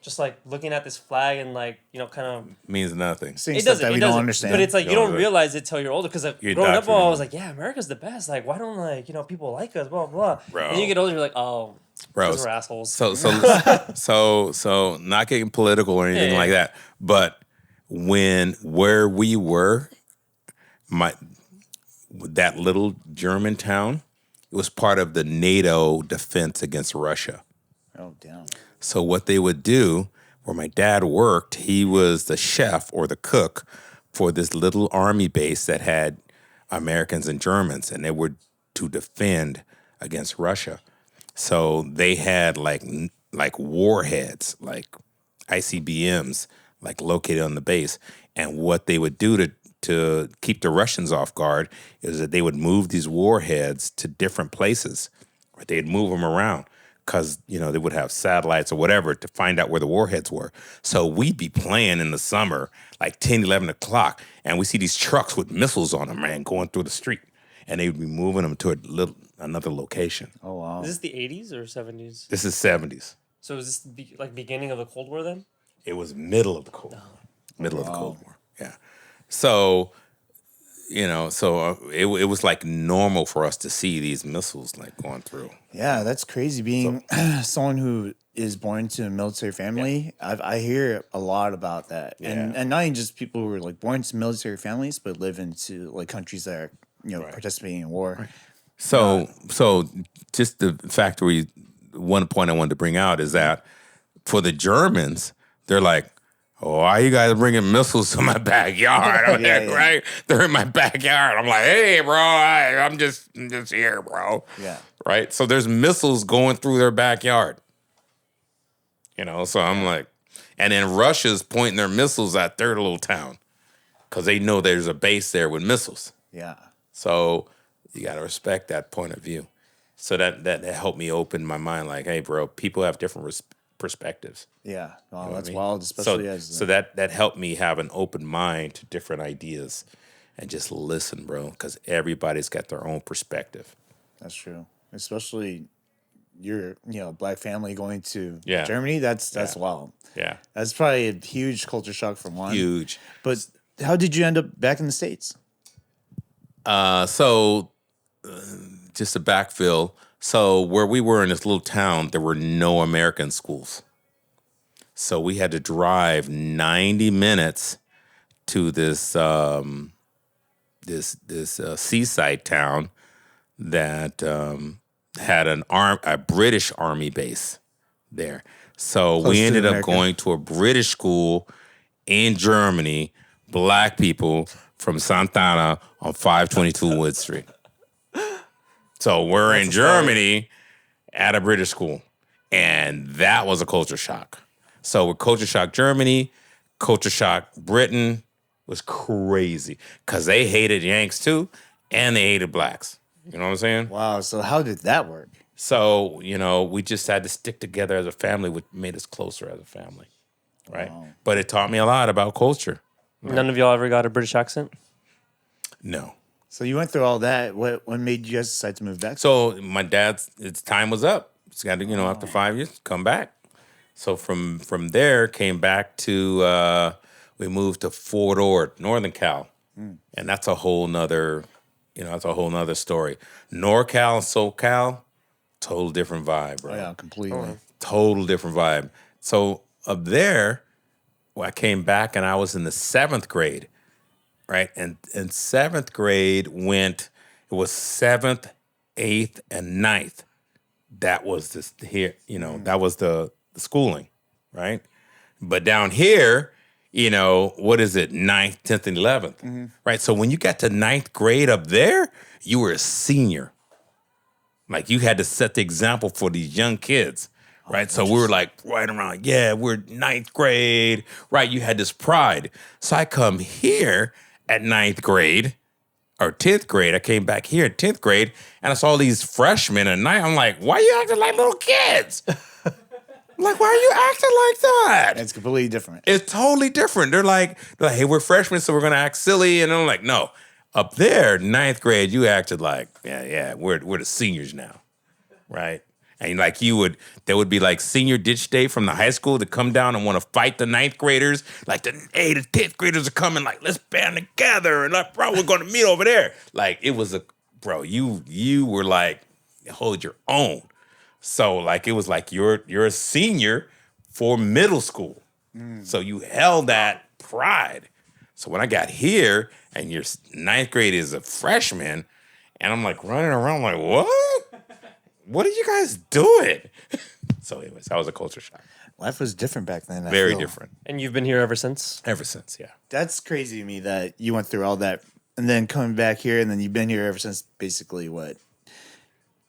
just like looking at this flag and like, kind of. Means nothing. Saying It stuff doesn't. that It we doesn't. don't understand. But it's like you don't Don't realize it till you're older. Because You're growing up, I indoctrinated. was like, yeah, America's the best. Like, why don't people like us? Blah blah. Bro. And you get older, you're like, oh, Bro, those are assholes. so not getting political or anything Yeah. like that, but where we were, that little German town, it was part of the NATO defense against Russia. Oh, damn. So what they would do, where my dad worked, he was the chef or the cook for this little army base that had Americans and Germans, and they were to defend against Russia. So they had like warheads, like ICBMs, like located on the base. And what they would do to keep the Russians off guard is that they would move these warheads to different places, or they'd move them around because, they would have satellites or whatever to find out where the warheads were. So we'd be playing in the summer, like 10, 11 o'clock, and we see these trucks with missiles on them, man, going through the street. And they would be moving them to another location. Oh, wow. Is this the 80s or 70s? This is 70s. So is this beginning of the Cold War then? It was middle of the Cold War. Middle of the Cold War, yeah. So, it was like normal for us to see these missiles like going through. Yeah, that's crazy. Being someone who is born into a military family, I hear a lot about that, and not even just people who are like born into military families, but live into like countries that are participating in war. Right. So just the fact one point I wanted to bring out is that for the Germans, they're like, oh, why you guys bringing missiles to my backyard? I'm like, right? They're in my backyard. I'm like, hey, bro, I'm just here, bro. Yeah. Right? So there's missiles going through their backyard. So I'm like, and then Russia's pointing their missiles at their little town because they know there's a base there with missiles. Yeah. So you got to respect that point of view. So that helped me open my mind. Like, hey, bro, people have different perspectives. Yeah. Wow, that's I mean? wild, especially So that helped me have an open mind to different ideas and just listen, bro, because everybody's got their own perspective. That's true. Especially your black family going to Yeah. Germany. That's wild. Yeah. That's probably a huge culture shock for one. Huge. But how did you end up back in the States? Just to backfill. So where we were in this little town, there were no American schools. So we had to drive 90 minutes to this seaside town that had a British Army base there. So Close we to ended up America. going to a British school in Germany, black people from Santana on 522 Wood Street. So we're in Germany, at a British school. And that was a culture shock. So with culture shock Germany, culture shock Britain was crazy because they hated Yanks too, and they hated blacks. You know what I'm saying? Wow. So how did that work? So, we just had to stick together as a family, which made us closer as a family, right? Wow. But it taught me a lot about culture. None of y'all ever got a British accent? No. So you went through all that. What made you guys decide to move back? So my its time was up. He's got to, after 5 years, come back. So from there, came back to, we moved to Fort Ord, Northern Cal. And that's a whole nother, story. NorCal and SoCal, total different vibe, bro. Oh, yeah, completely. Total different vibe. So up there, I came back and I was in the 7th grade, right? And 7th grade it was 7th, 8th, and 9th. That was that was the schooling, right? But down here, what is it? 9th, 10th, and 11th, right? So when you got to 9th grade up there, you were a senior. Like you had to set the example for these young kids, right? So we were like right around, we're 9th grade, right? You had this pride. So I come here at 9th grade or 10th grade. I came back here at 10th grade and I saw these freshmen at night. I'm like, why are you acting like little kids? Like, why are you acting like that? It's completely different. It's totally different. They're like, hey, we're freshmen, so we're gonna act silly. And I'm like, no. Up there, 9th grade, you acted like, we're the seniors now, right? And like there would be like senior ditch day from the high school to come down and want to fight the 9th graders. Like the 8th and 10th graders are coming, like, let's band together. And like, bro, we're gonna meet over there. Like it was you were like, hold your own. So like it was like you're a senior for middle school. So you held that pride. So when I got here and your 9th grade is a freshman, and I'm like running around like, what? What are you guys doing? So anyways, that was a culture shock. Life was different back then. Very different. And you've been here ever since? Ever since, yeah. That's crazy to me that you went through all that and then coming back here and then you've been here ever since basically what?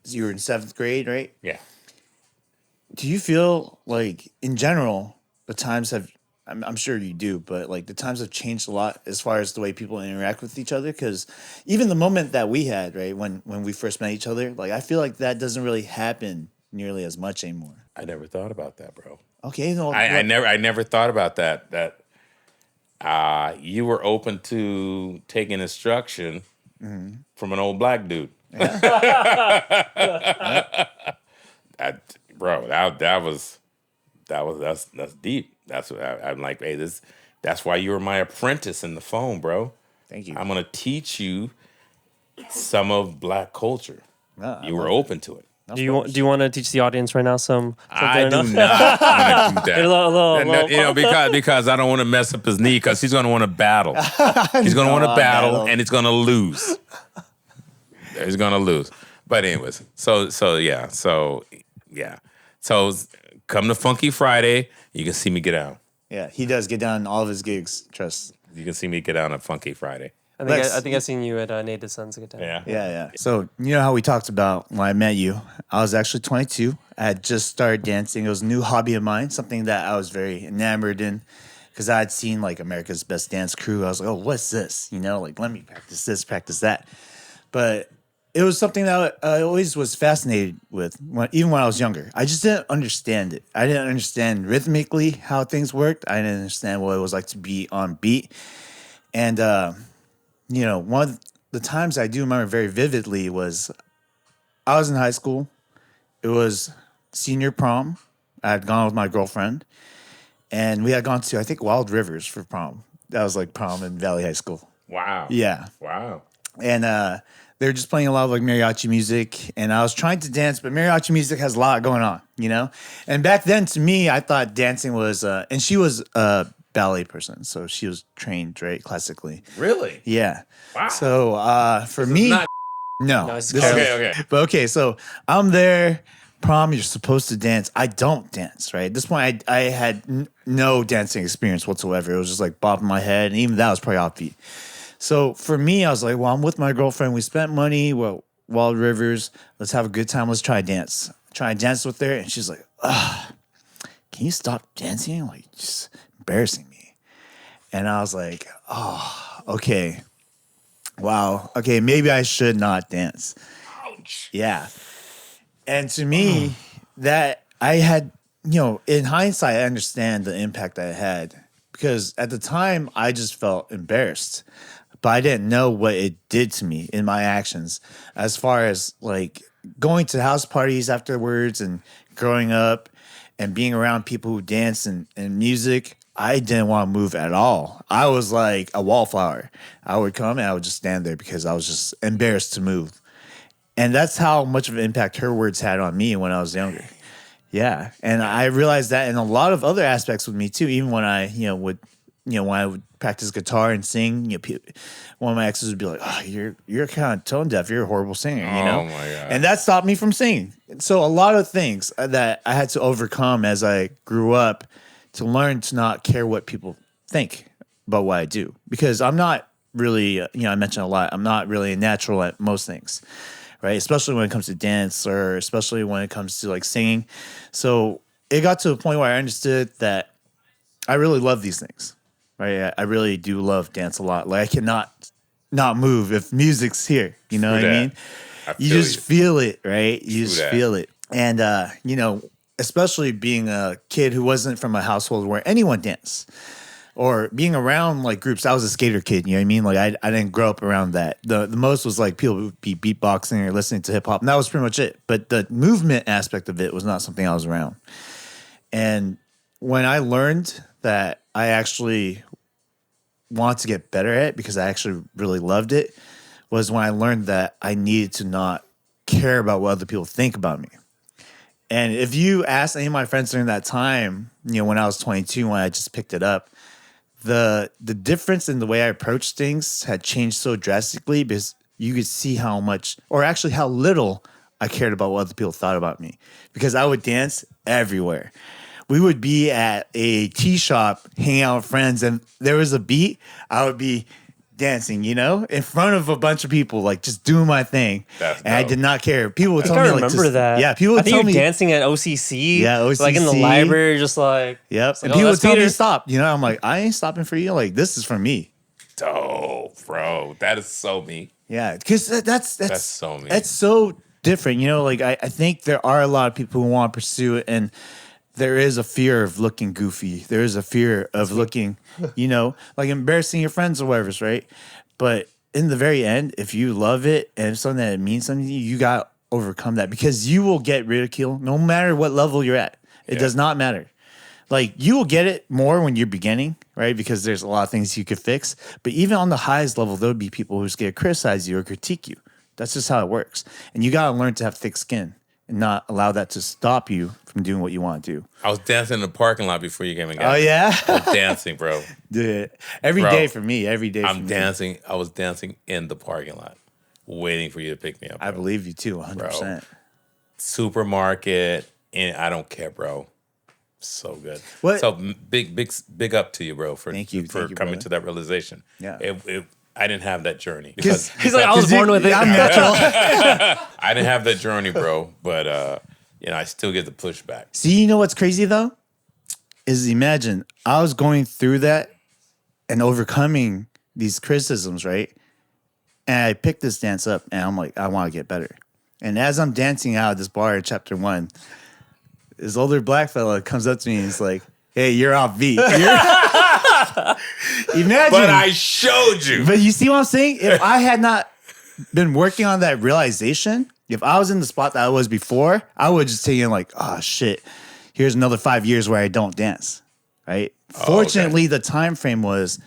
You were in 7th grade, right? Yeah. Do you feel like in general the times have I'm sure you do, but like the times have changed a lot as far as the way people interact with each other. Because even the moment that we had, right, when we first met each other, like I feel like that doesn't really happen nearly as much anymore. I never thought about that, bro. Okay, no, I never thought about that. That you were open to taking instruction from an old black dude. Yeah. That's deep. That's what I'm like. Hey, that's why you were my apprentice in the phone, bro. Thank you. I'm gonna teach you some of black culture. You were open to it. Do you want to teach the audience right now some? I do not want to do that. A little, because I don't want to mess up his knee. Because he's gonna want to battle. He's gonna want to battle, and he's gonna lose. He's gonna lose. But anyways, so yeah. So come to Funky Friday. You can see me get out. Yeah, he does get down all of his gigs. Trust. You can see me get out on Funky Friday. I think I've seen you at Native Sons a good time. Yeah. So you know how we talked about when I met you. I was actually 22. I had just started dancing. It was a new hobby of mine, something that I was very enamored in because I had seen like America's Best Dance Crew. I was like, oh, what's this? Like, let me practice this, practice that. But it was something that I always was fascinated with, even when I was younger. I just didn't understand it. I didn't understand rhythmically how things worked. I didn't understand what it was like to be on beat. And, one of the times I do remember very vividly was I was in high school. It was senior prom. I had gone with my girlfriend. And we had gone to, I think, Wild Rivers for prom. That was like prom in Valley High School. Wow. Yeah. Wow. And they were just playing a lot of like mariachi music, and I was trying to dance, but mariachi music has a lot going on, And back then, to me, I thought dancing was, and she was a ballet person, so she was trained, right, classically. Really? Yeah. Wow. So for me, no. it's Okay. But okay, so I'm there. Prom, you're supposed to dance. I don't dance, right? At this point, I had no dancing experience whatsoever. It was just like bopping my head, and even that was probably offbeat. So for me, I was like, well, I'm with my girlfriend. We spent money. Well, Wild Rivers. Let's have a good time. Let's try dance. trying to dance with her, and she's like, can you stop dancing? Like, just embarrassing me. And I was like, oh, okay. Wow. Okay, maybe I should not dance. Ouch. Yeah. And to me, that I had, in hindsight, I understand the impact that it had. Because at the time, I just felt embarrassed. But I didn't know what it did to me in my actions. As far as like going to house parties afterwards and growing up and being around people who dance and music, I didn't want to move at all. I was like a wallflower. I would come and I would just stand there because I was just embarrassed to move. And that's how much of an impact her words had on me when I was younger. Yeah. And I realized that in a lot of other aspects with me too, even when I, when I would practice guitar and sing, one of my exes would be like, "Oh, you're kind of tone deaf. You're a horrible singer," Oh my God. And that stopped me from singing. So a lot of things that I had to overcome as I grew up to learn to not care what people think about what I do, because I'm not really, I mentioned a lot, I'm not really a natural at most things, right? Especially when it comes to dance, or especially when it comes to like singing. So it got to a point where I understood that I really love these things. Right, I really do love dance a lot. Like I cannot not move if music's here. You know what I mean? You just feel it, right? You just feel it. And especially being a kid who wasn't from a household where anyone danced, or being around like groups. I was a skater kid. You know what I mean? Like I didn't grow up around that. The most was like people would be beatboxing or listening to hip hop, and that was pretty much it. But the movement aspect of it was not something I was around. And when I learned that I actually want to get better at it, because I actually really loved it, was when I learned that I needed to not care about what other people think about me. And if you ask any of my friends during that time, when I was 22, when I just picked it up, the difference in the way I approached things had changed so drastically, because you could see how much, or actually how little, I cared about what other people thought about me, because I would dance everywhere. We would be at a tea shop, hanging out with friends, and there was a beat. I would be dancing, in front of a bunch of people, like just doing my thing. That's and I dope. did not care. People would tell me, I like, remember that. Yeah, people would I think tell you're me dancing at OCC. Yeah, like in the OCC. library, just like Yep. like, And oh, people would that's tell me Peter. to stop. I'm like, I ain't stopping for you. Like, this is for me. Dope, bro. That is so me. Yeah, because that's so me. That's so different. Like I think there are a lot of people who want to pursue it, and there is a fear of looking goofy. There is a fear of looking, like embarrassing your friends or whatever, right? But in the very end, if you love it and it's something that means something to you, you got to overcome that, because you will get ridicule no matter what level you're at. It does not matter. Like, you will get it more when you're beginning, right? Because there's a lot of things you could fix. But even on the highest level, there would be people who's going to criticize you or critique you. That's just how it works. And you got to learn to have thick skin and not allow that to stop you from doing what you want to do. I was dancing in the parking lot before you came and got Oh, me. yeah? I was dancing, bro. Dude, every Bro, day for me. Every day I'm for me. dancing. I was dancing in the parking lot, waiting for you to pick me up. Bro. I believe you too, 100%. Supermarket, and I don't care, bro. So good. What? So big up to you, bro, for Thank you, coming brother. to that realization. Yeah. I didn't have that journey because He's like, I was born with it. I'm natural. I didn't have that journey, bro. But I still get the pushback. See, you know what's crazy though? Is imagine I was going through that and overcoming these criticisms, right? And I picked this dance up and I'm like, I want to get better. And as I'm dancing out of this bar in chapter 1, this older black fella comes up to me and he's like, "Hey, you're off beat." Imagine. But I showed you. But you see what I'm saying? If I had not been working on that realization, if I was in the spot that I was before, I would just take in like, oh shit, here's another 5 years where I don't dance. Right? Fortunately, the time frame was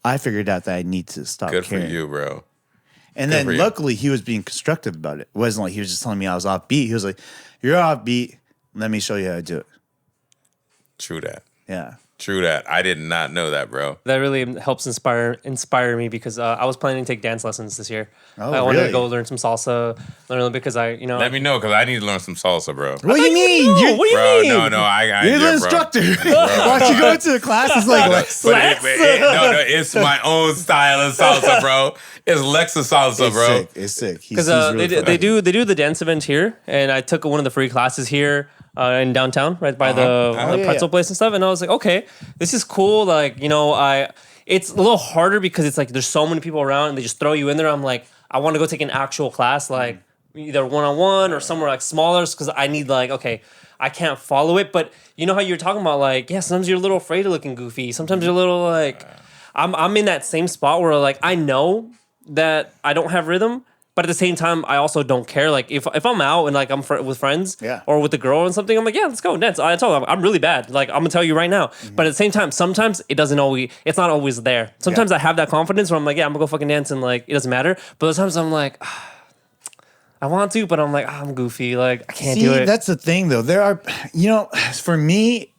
I figured out that I need to stop Good caring. for you, bro. And Good then for you. luckily he was being constructive about it. It wasn't like he was just telling me I was off beat. He was like, "You're off beat. Let me show you how to do it." True that. Yeah. True that. I did not know that, bro. That really helps inspire me because I was planning to take dance lessons this year. Oh, I wanted to really? go learn some salsa, learn because Let me know because I need to learn some salsa, bro. What do you mean? What do you Bro, mean? no, I You're the bro. instructor. Why don't you go into the class? It's like, No, it's my own style of salsa, bro. It's Lexa salsa, bro. It's sick. Because they do the dance event here, and I took one of the free classes here in downtown, right by the pretzel place and stuff. And I was like, okay, this is cool. Like, it's a little harder because it's like there's so many people around, and they just throw you in there. I'm like, I want to go take an actual class, like either one-on-one or somewhere like smaller, because I need like, okay, I can't follow it. But you know how you're talking about, like, yeah, sometimes you're a little afraid of looking goofy. Sometimes you're a little like, I'm in that same spot where like I know that I don't have rhythm, but at the same time, I also don't care. Like if I'm out and like I'm with friends or with a girl and something, I'm like, yeah, let's go dance. I told them I'm really bad. Like I'm gonna tell you right now. But at the same time, sometimes it's not always there. Sometimes I have that confidence where I'm like, yeah, I'm gonna go fucking dance and like it doesn't matter. But other times I'm like, I want to, but I'm like, I'm goofy. Like I can't do it. That's the thing though. There are, for me,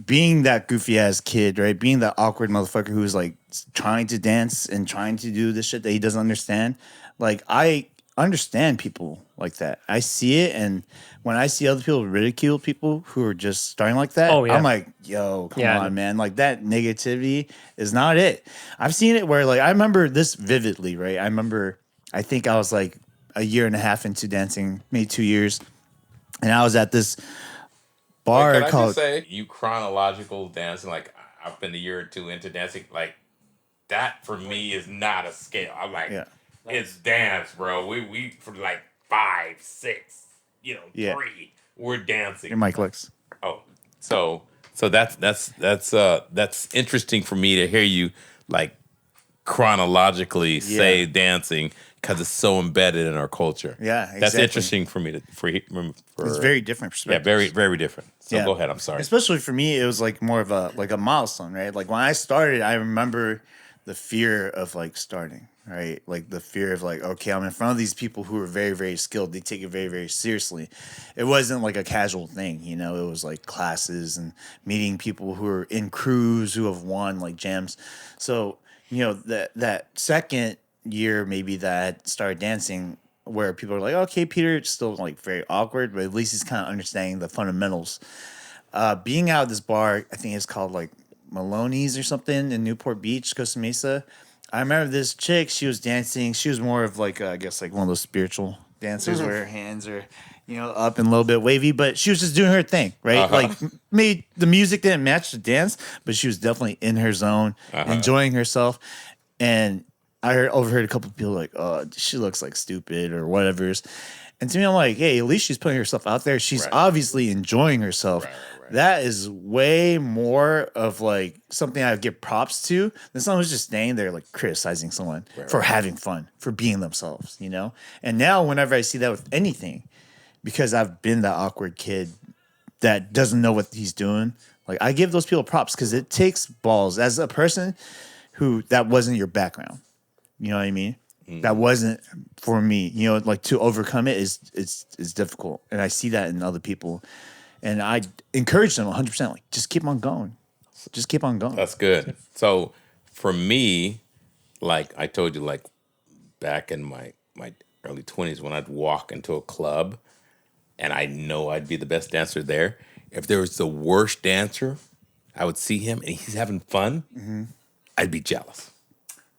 being that goofy ass kid, right? Being that awkward motherfucker who's like trying to dance and trying to do this shit that he doesn't understand. Like I understand people like that. I see it, and when I see other people ridicule people who are just starting like that, I'm like, yo, come on, man. Like that negativity is not it. I've seen it where like I remember this vividly, right? I think I was like a year and a half into dancing, maybe 2 years, and I was at this bar Can I called. just say you chronological dancing? Like I've been a year or two into dancing. Like that for me is not a scale. I'm like, it's dance, bro. We from like 5, 6, 3. We're dancing. Your mic looks. Oh, so that's interesting for me to hear you like chronologically say dancing because it's so embedded in our culture. Yeah, exactly. That's interesting for me for It's very different perspective. Yeah, very very different. So go ahead. I'm sorry. Especially for me, it was like more of a milestone, right? Like when I started, I remember the fear of like starting, right? Like the fear of like, okay, I'm in front of these people who are very, very skilled. They take it very, very seriously. It wasn't like a casual thing, it was like classes and meeting people who are in crews who have won like jams. So, that second year maybe that I started dancing where people are like, okay, Peter's still like very awkward, but at least he's kind of understanding the fundamentals. Being out at this bar, I think it's called like Maloney's or something in Newport Beach, Costa Mesa. I remember this chick, she was dancing. She was more of like, I guess like one of those spiritual dancers where her hands are, up and a little bit wavy, but she was just doing her thing, right? Like maybe the music didn't match the dance, but she was definitely in her zone, enjoying herself. And I overheard a couple of people like, oh, she looks like stupid or whatever. And to me, I'm like, hey, at least she's putting herself out there. She's obviously enjoying herself. Right. That is way more of like something I would give props to than someone who's just staying there like criticizing someone for having fun, for being themselves, And now whenever I see that with anything, because I've been that awkward kid that doesn't know what he's doing, like I give those people props because it takes balls as a person who that wasn't your background. You know what I mean? That wasn't for me. Like to overcome it is difficult, and I see that in other people. And I encourage them 100%. Like, just keep on going. Just keep on going. That's good. So for me, like I told you, like back in my early 20s when I'd walk into a club and I know I'd be the best dancer there. If there was the worst dancer, I would see him and he's having fun. I'd be jealous.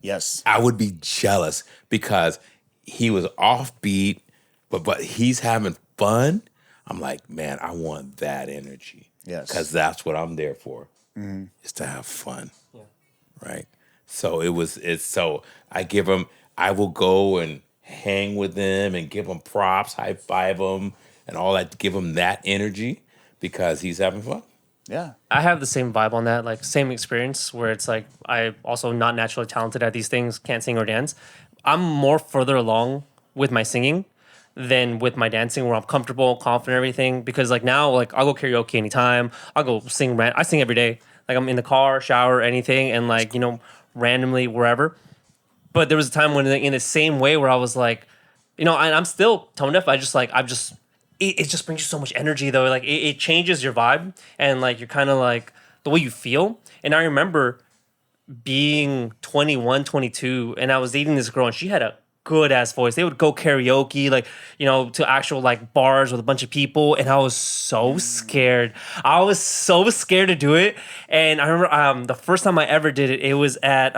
Yes. I would be jealous because he was offbeat, but he's having fun. I'm like, man, I want that energy. Yes. Because that's what I'm there for, is to have fun. Yeah. Right? So so I will go and hang with them and give him props, high five him, and all that, to give him that energy because he's having fun. Yeah. I have the same vibe on that, like same experience where it's like I also not naturally talented at these things, can't sing or dance. I'm more further along with my singing than with my dancing where I'm comfortable, confident, everything. Because like now, like I'll go karaoke anytime. I'll go sing. I sing every day. Like I'm in the car, shower, anything, and like, randomly wherever. But there was a time when in the same way where I was like, and I'm still tone deaf. It just brings you so much energy though. Like it changes your vibe and like you're kind of like, the way you feel. And I remember being 21, 22, and I was dating this girl, and she had a good ass voice. They would go karaoke, like, to actual like bars with a bunch of people, and I was so scared. I was so scared to do it. And I remember the first time I ever did it, it was at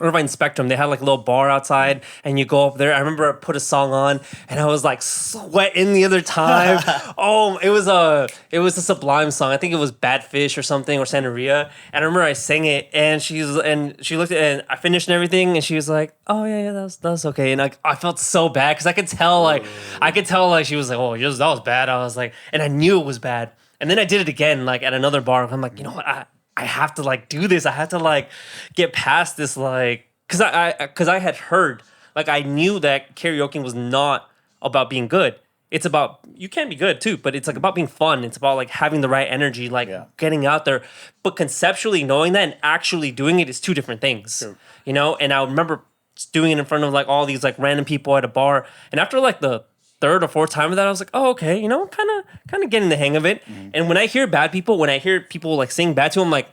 Irvine Spectrum. They had like a little bar outside, and you go up there. I remember I put a song on, and I was like sweating the other time. It was a Sublime song. I think it was Bad Fish or something, or Santeria. And I remember I sang it, and she looked at it, and I finished and everything, and she was like, "Oh yeah, that was okay." And I felt so bad because I could tell she was like, "Oh, that was bad." I was like, and I knew it was bad. And then I did it again, like at another bar. I'm like, you know what? I have to like do this. I have to like get past this, like, because I had heard, like, I knew that karaoke was not about being good. It's about, you can be good too, but it's like about being fun. It's about like having the right energy, like getting out there. But conceptually knowing that and actually doing it is two different things, True. And I remember doing it in front of like all these like random people at a bar. And after like the third or fourth time of that, I was like, oh, okay, kind of getting the hang of it. And when I hear people like sing bad to them, like,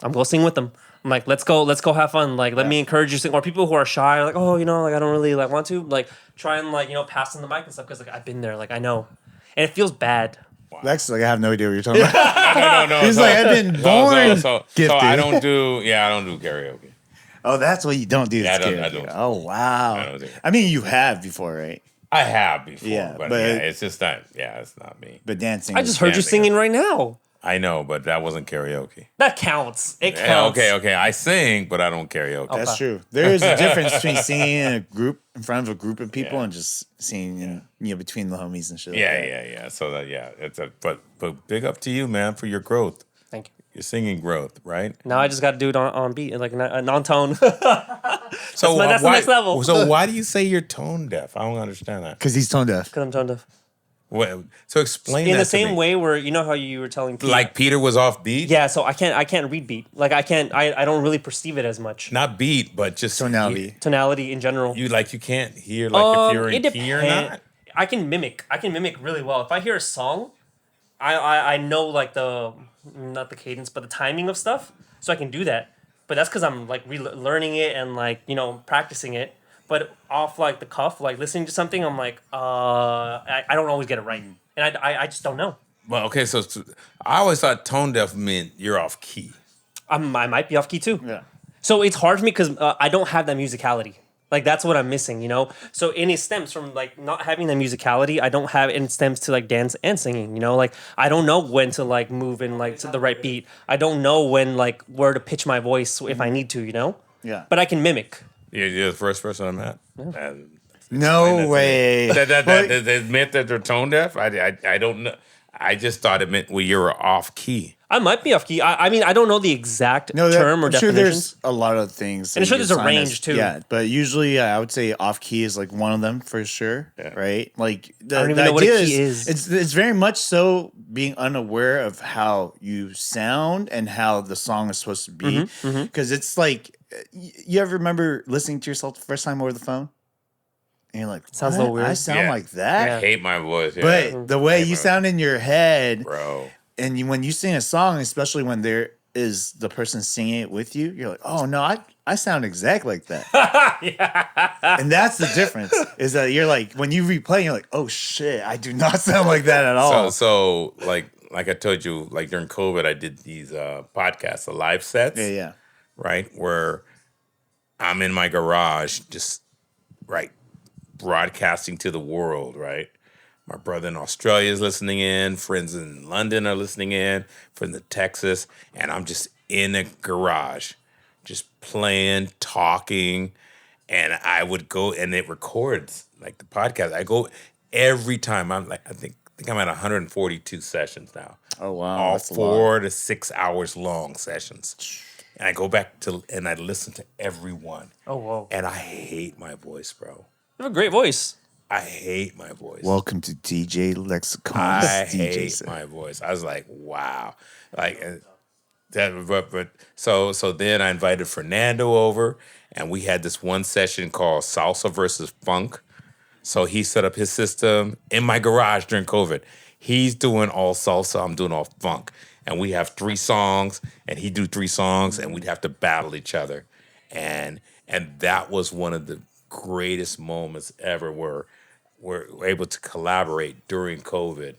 I'm going to sing with them. I'm like, let's go have fun. Like, let me encourage you to sing. Or people who are shy, like, oh, like, I don't really like want to, like, try and like, pass them the mic and stuff. Cause like, I've been there, like, I know. And it feels bad. Lex is like, I have no idea what you're talking about. No. He's like, I've been born So gifted. I don't do karaoke. Oh, that's what you don't do. Yeah, Karaoke. I don't. Oh, wow. I don't do it. I mean, you have before, right? I have before, Yeah, but but- it's just not. Yeah, it's not me. But dancing. I just heard you dancing. singing right now. I know, but that wasn't karaoke. That counts. It Yeah, counts. okay. I sing, but I don't karaoke. That's true. There is a difference between singing in front of a group of people and just singing between the homies and shit. Yeah. So it's but big up to you, man, for your growth. Thank you. Your singing growth, right? Now I just got to do it on beat, like a non-tone. So that's the next level. So why do you say you're tone deaf? I don't understand that. Because he's tone deaf. Because I'm tone deaf. Well, so explain that In the to same me. way where, how you were telling Pete. Like Peter was off beat? Yeah, so I can't read beat. Like I don't really perceive it as much. Not beat, but just Tonality. Tonality in general. You can't hear if you're in it key or depend- not. I can mimic really well. If I hear a song, I know like not the cadence, but the timing of stuff, so I can do that. But that's because I'm like learning it and like practicing it. But off like the cuff, like listening to something, I'm like, I don't always get it right, and I just don't know. Well, okay, so I always thought tone deaf meant you're off key. I might be off key too. Yeah. So it's hard for me because I don't have that musicality. Like that's what I'm missing, So and it stems from like not having that musicality. I don't have, and it stems to like dance and singing, Like I don't know when to like move in like to the right beat. I don't know when like where to pitch my voice if I need to, Yeah. But I can mimic. You're the first person I met. No way. That admit that they're tone deaf? I don't know. I just thought it meant you were off key. I might be off key. I mean, I don't know the exact term or I'm sure definition. there's a lot of things. And I'm sure that there's you a assign range, too. Yeah, but usually I would say off key is like one of them for sure, right? Like the don't even know what a idea key is. It's very much so being unaware of how you sound and how the song is supposed to be. Because it's like, you ever remember listening to yourself the first time over the phone? And you're like, Sounds a "What? little weird." I sound like that? I hate my voice. Yeah. But the way you sound in your head, Bro. and when you sing a song, especially when there is the person singing it with you, you're like, oh no, I sound exactly like that. And that's the difference, is that you're like, when you replay, you're like, oh shit, I do not sound like that at all. So like I told you, like during COVID, I did these podcasts, the live sets. Yeah. Right? Where I'm in my garage, just broadcasting to the world, right? My brother in Australia is listening in. Friends in London are listening in. Friends in Texas. And I'm just in a garage, just playing, talking. And I would go, and it records, like the podcast. I go every time. I'm like, I think I'm at 142 sessions now. Oh, wow. All That's a 4 to 6 hours long sessions. And I go back and I listen to every one. Oh, whoa. And I hate my voice, bro. You have a great voice. I hate my voice. Welcome to DJ Lexakhan. I DJ hate set. my voice. I was like, wow. Like that, but so then I invited Fernando over, and we had this one session called Salsa versus Funk. So he set up his system in my garage during COVID. He's doing all salsa, I'm doing all funk. and we have 3 songs, and he'd do 3 songs, and we'd have to battle each other, and that was one of the greatest moments ever, where we're able to collaborate during COVID,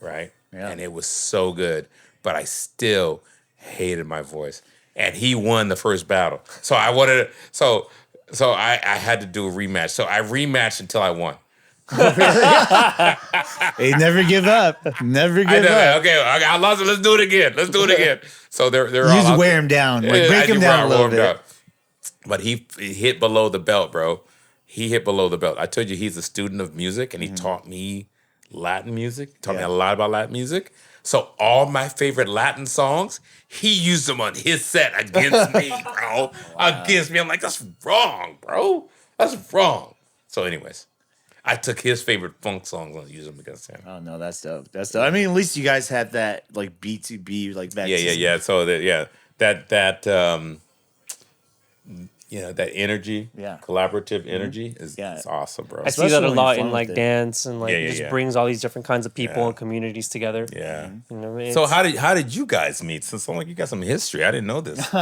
right? Yeah. And it was so good, but I still hated my voice, and he won the first battle, so I wanted to, so I had to do a rematch, so I rematched until I won. Hey, never give up. Never I give know that. up. Okay, I lost it. Let's do it again. So they're You all just out wear there. him down. Like, Yeah, break I him do down a little warm bit. up. But he hit below the belt, bro. He hit below the belt. I told you he's a student of music, and he taught me Latin music. He taught me a lot about Latin music. So all my favorite Latin songs, he used them on his set against me, bro. Against me. I'm like, that's wrong, bro. That's wrong. So anyways, I took his favorite funk songs and used them against him. Oh no, that's dope. That's dope. I mean, at least you guys had that like B2B like back. Yeah. So that that energy, collaborative energy is awesome, bro. I see that a Especially when lot you're in fun like with it. dance and like Yeah, it just yeah. brings all these different kinds of people Yeah. and communities together. Yeah. You know, So it's- how did you guys meet? Since like you got some history, I didn't know this.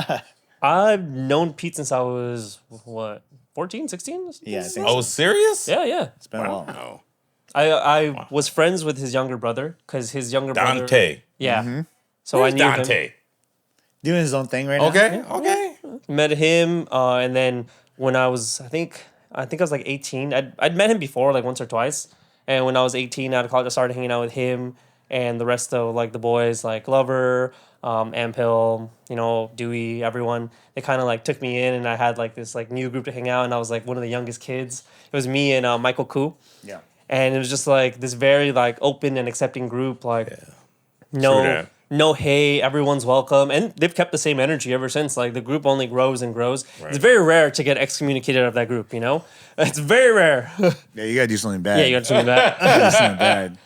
I've known Pete since I was what 14, 16? Yeah, I think Oh, serious? Yeah. it's been a while. Wow. I was friends with his younger brother because his younger brother. Dante. Yeah. So Where's I knew him. Dante? Doing his own thing right now. Okay. Met him, and then when I was, I think I was like 18. I'd met him before, like once or twice. And when I was 18 out of college, I started hanging out with him and the rest of like the boys, like Glover, Amphill, Dewey, everyone. They kind of like took me in, and I had like this like new group to hang out, and I was like one of the youngest kids. It was me and Michael Koo. Yeah. And it was just like this very like open and accepting group, like True no that. no hey, everyone's welcome, and they've kept the same energy ever since. Like the group only grows and grows. Right. It's very rare to get excommunicated out of that group, it's very rare. Yeah, you gotta do something bad. Yeah, you got to do that. do something bad.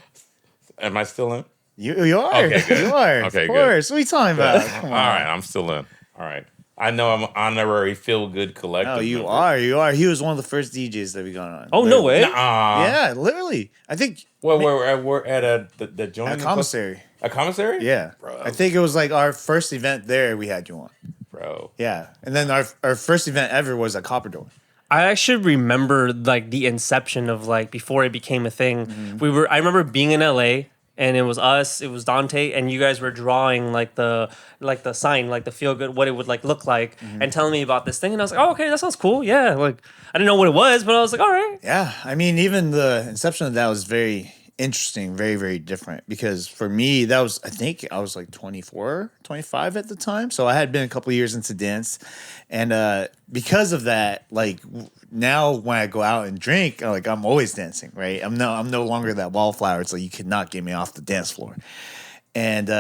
Am I still in? You are. Okay, good. You are. Okay, of good. course. What are you talking about? Come All on. right, I'm still in. All right. I know I'm an honorary feel good collective. Oh, you member. are. You are. He was one of the first DJs that we got on. Oh no way! Yeah, literally. I think Well, we're at the joint. a commissary. A commissary? Yeah. Bro, I think it was like our first event there we had you on. bro. Yeah. And then our first event ever was at Copper Door. I actually remember like the inception of like before it became a thing. I remember being in LA. And it was us, it was Dante, and you guys were drawing like the sign, like the feel good, what it would like look like, and telling me about this thing, and I was like, oh, okay, that sounds cool, yeah. Like I didn't know what it was, but I was like, all right. Yeah. I mean, even the inception of that was very interesting, very, very different. Because for me, I think I was like 24, 25 at the time. So I had been a couple of years into dance. And because of that, like now when I go out and drink, I'm always dancing, right? I'm no longer that wallflower. It's like you could not get me off the dance floor. And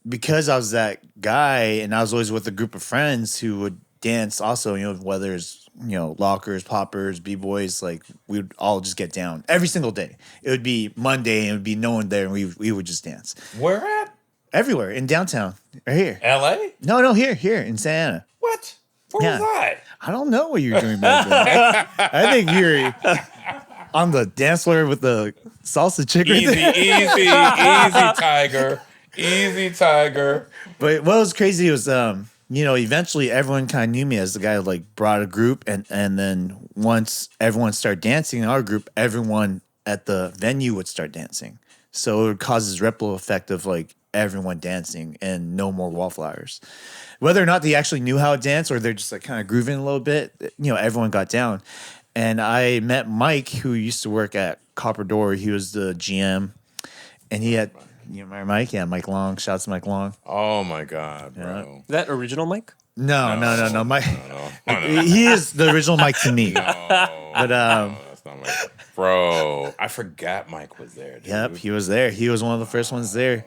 because I was that guy, and I was always with a group of friends who would dance also, whether it's lockers, poppers, b-boys, like we would all just get down every single day. It would be Monday and it would be no one there, and we would just dance Where at? everywhere in downtown, right here. L.A. No, here in Santa Ana. What? Where Yeah. was I? I don't know what you were doing back then. I think you're on the dance floor with the salsa chick right Easy, there. easy, tiger. But what was crazy was, eventually everyone kind of knew me as the guy who like brought a group, and then once everyone started dancing in our group, everyone at the venue would start dancing. So it would cause this ripple effect of like everyone dancing and no more wallflowers. Whether or not they actually knew how to dance or they're just like kind of grooving a little bit, everyone got down. And I met Mike, who used to work at Copper Door. He was the GM, and he had. You remember Mike? Yeah, Mike Long. Shouts to Mike Long. Oh my God, bro. Is that original Mike? No. Mike. No. He is the original Mike to me. But That's not Mike. Bro, I forgot Mike was there, dude. yep, he was there. He was one of the first ones there.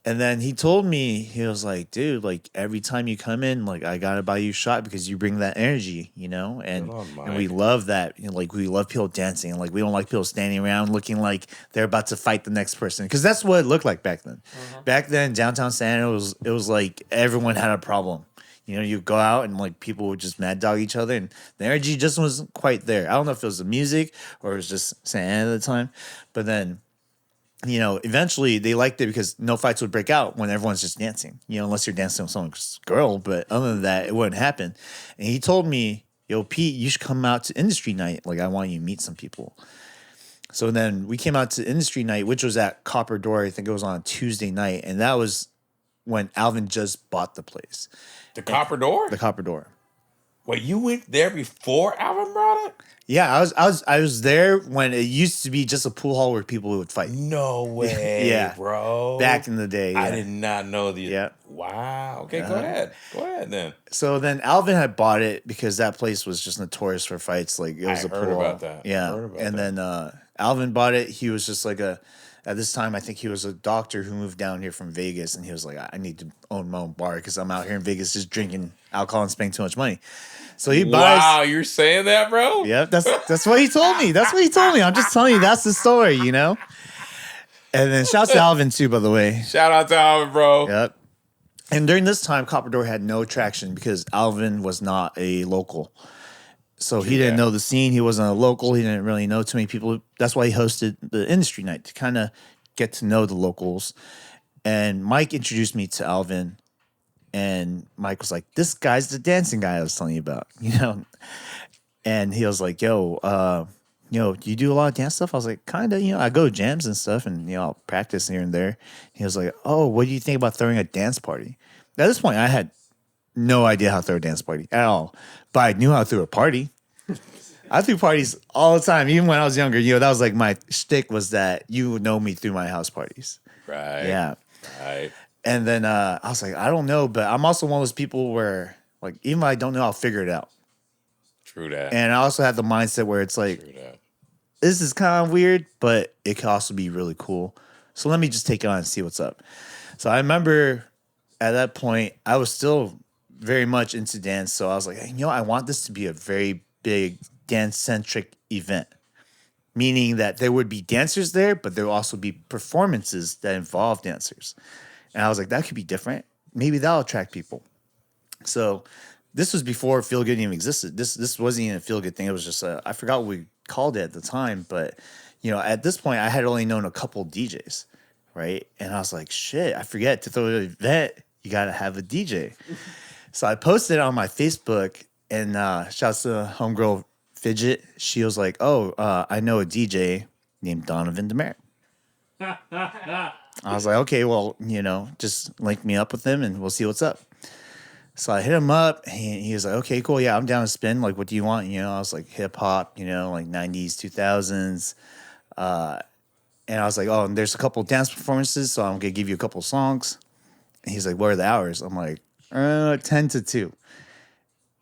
And then he told me, he was like, dude, like every time you come in, like I gotta buy you a shot because you bring that energy, and and we love that. Like we love people dancing, and like we don't like people standing around looking like they're about to fight the next person, because that's what it looked like back then. Back then, downtown Santa it was like everyone had a problem. You go out and like people would just mad dog each other, and the energy just wasn't quite there. I don't know if it was the music or it was just Santa at the time, but then eventually they liked it because no fights would break out when everyone's just dancing, unless you're dancing with someone's girl. But other than that, it wouldn't happen. And he told me, yo, Pete, you should come out to industry night. Like, I want you to meet some people. So then we came out to industry night, which was at Copper Door. I think it was on a Tuesday night. And that was when Alvin just bought the place. The Copper Door? The Copper Door. Wait, you went there before Alvin brought it? Yeah, I was there when it used to be just a pool hall where people would fight. No way, Yeah. bro. Back in the day. Yeah. I did not know the. Yeah. Wow. Okay, go ahead. Go ahead then. So then Alvin had bought it because that place was just notorious for fights. Like, it was a heard pool about hall. that. Yeah. Heard about And that. then Alvin bought it. He was just like at this time, I think he was a doctor who moved down here from Vegas. And he was like, I need to own my own bar because I'm out here in Vegas just drinking alcohol and spending too much money. So he buys. Wow, you're saying that, bro? Yep, that's what he told me. That's what he told me. I'm just telling you, that's the story, And then shouts to Alvin too, by the way. Shout out to Alvin, bro. Yep. And during this time, Copper Door had no traction because Alvin was not a local. So he didn't know the scene. He wasn't a local. He didn't really know too many people. That's why he hosted the industry night to kind of get to know the locals. And Mike introduced me to Alvin. And Mike was like, this guy's the dancing guy I was telling you about, And he was like, yo, do you do a lot of dance stuff? I was like, kind of, I go to jams and stuff and, I'll practice here and there. He was like, oh, what do you think about throwing a dance party? At this point, I had no idea how to throw a dance party at all, but I knew how to throw a party. I threw parties all the time, even when I was younger. That was like my shtick was that you would know me through my house parties. Right. Yeah. Right. And then I was like, I don't know, but I'm also one of those people where, like, even if I don't know, I'll figure it out. True that. And I also have the mindset where it's like, True that. this is kind of weird, but it could also be really cool. So let me just take it on and see what's up. So I remember at that point, I was still very much into dance. So I was like, hey, I want this to be a very big dance-centric event. Meaning that there would be dancers there, but there will also be performances that involve dancers. And I was like, that could be different. Maybe that'll attract people. So this was before Feel Good even existed. This wasn't even a Feel Good thing. It was just I forgot what we called it at the time. But, at this point, I had only known a couple DJs, right? And I was like, shit, I forget to throw an event. You got to have a DJ. So I posted it on my Facebook and shouts to homegirl Fidget. She was like, oh, I know a DJ named Donovan Demerit. I was like, okay, well, just link me up with him and we'll see what's up. So I hit him up and he was like, okay, cool. Yeah, I'm down to spin. Like, what do you want? I was like hip hop, like 90s, 2000s. And I was like, oh, and there's a couple dance performances. So I'm going to give you a couple songs. And he's like, what are the hours? I'm like, 10 to 2.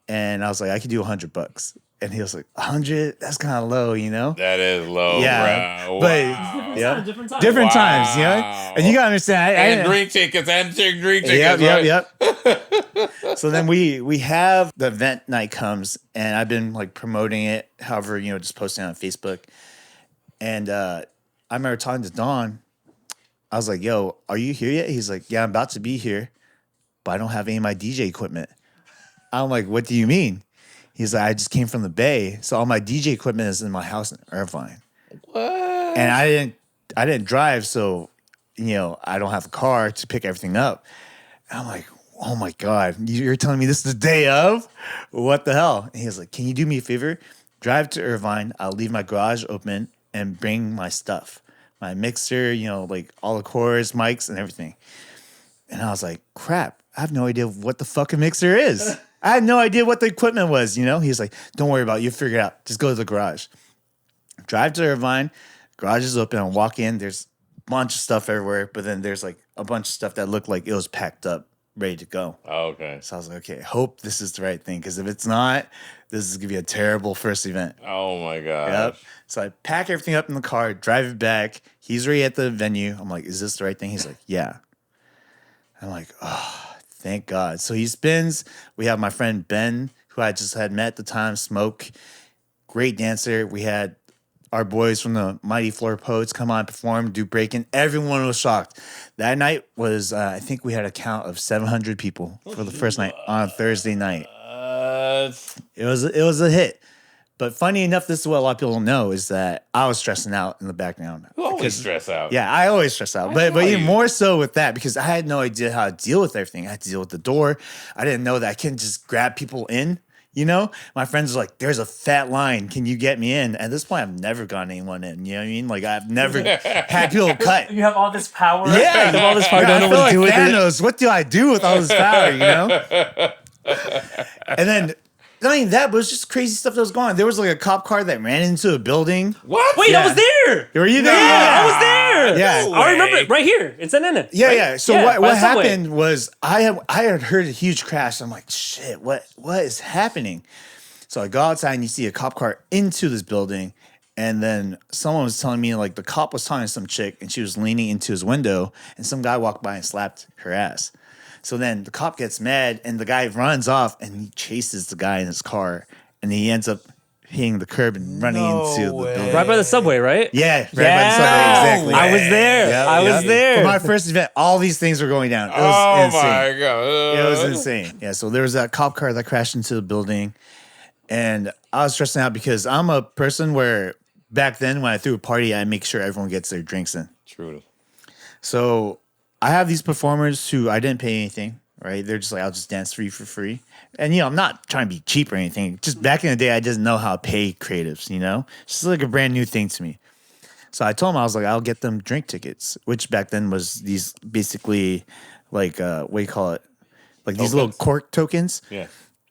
And I was like, I could do $100. And he was like, 100? That's kind of low, That is low, Yeah. bro. But Wow. Yeah. Different times. different times, Wow. And you got to understand. And drink tickets. Yep. Right? So then we have the event night comes, and I've been like promoting it, however, just posting on Facebook. And I remember talking to Don. I was like, yo, are you here yet? He's like, yeah, I'm about to be here, but I don't have any of my DJ equipment. I'm like, what do you mean? He's like, I just came from the Bay, so all my DJ equipment is in my house in Irvine. What? And I didn't drive, so I don't have a car to pick everything up. And I'm like, oh my God, you're telling me this is the day of? What the hell? And he was like, can you do me a favor? Drive to Irvine. I'll leave my garage open and bring my stuff, my mixer, like all the cords, mics, and everything. And I was like, crap, I have no idea what the fucking mixer is. I had no idea what the equipment was, He was like, don't worry about it. You'll figure it out. Just go to the garage. Drive to Irvine. Garage is open. I walk in. There's a bunch of stuff everywhere. But then there's like a bunch of stuff that looked like it was packed up, ready to go. Oh, okay. So I was like, okay, hope this is the right thing. Because if it's not, this is going to be a terrible first event. Oh, my God. Yep. So I pack everything up in the car, drive it back. He's already at the venue. I'm like, is this the right thing? He's like, yeah. I'm like, oh. Thank God. So he spins. We have my friend Ben, who I just had met at the time, Smoke. Great dancer. We had our boys from the Mighty Floor Poets come on, perform, do breaking. Everyone was shocked. That night was, I think we had a count of 700 people for the first night on a Thursday night. It was a hit. But funny enough, this is what a lot of people don't know is that I was stressing out in the background. You always stress out. Yeah, I always stress out. But even more so with that because I had no idea how to deal with everything. I had to deal with the door. I didn't know that I couldn't just grab people in. You know, my friends were like, there's a fat line. Can you get me in? At this point, I've never gotten anyone in. You know what I mean? Like, I've never had people cut. You have all this power. Yeah. You have all this power. I Don't know feel what like to do with Thanos. What do I do with all this power, you know? And then, not even that, but it was just crazy stuff that was going on. There was like a cop car that ran into a building. What? Wait, Yeah. I was there. Were you there? Yeah, I was there. Yeah. I remember it right here. It's in it. Yeah, right? yeah. So by what the subway. happened was I had heard a huge crash. I'm like, shit, what is happening? So I go outside and you see a cop car into this building. And then someone was telling me like the cop was talking to some chick and she was leaning into his window and some guy walked by and slapped her ass. So then the cop gets mad and the guy runs off and he chases the guy in his car and he ends up hitting the curb and running into the building. Right by the subway, right? Yeah, right by the subway, exactly. I was there. Yep, I was yep. there. For my first event, all these things were going down. It was insane. My God. It was insane. Yeah, so there was that cop car that crashed into the building. And I was stressing out because I'm a person where back then when I threw a party, I make sure everyone gets their drinks in. True. So I have these performers who I didn't pay anything, right? They're just like, I'll just dance for you for free. And, you know, I'm not trying to be cheap or anything. Just back in the day, I didn't know how to pay creatives, you know? It's just like a brand new thing to me. So I told them, I was like, I'll get them drink tickets, which back then was these basically like, what do you call it? Like these little cork tokens. Yeah.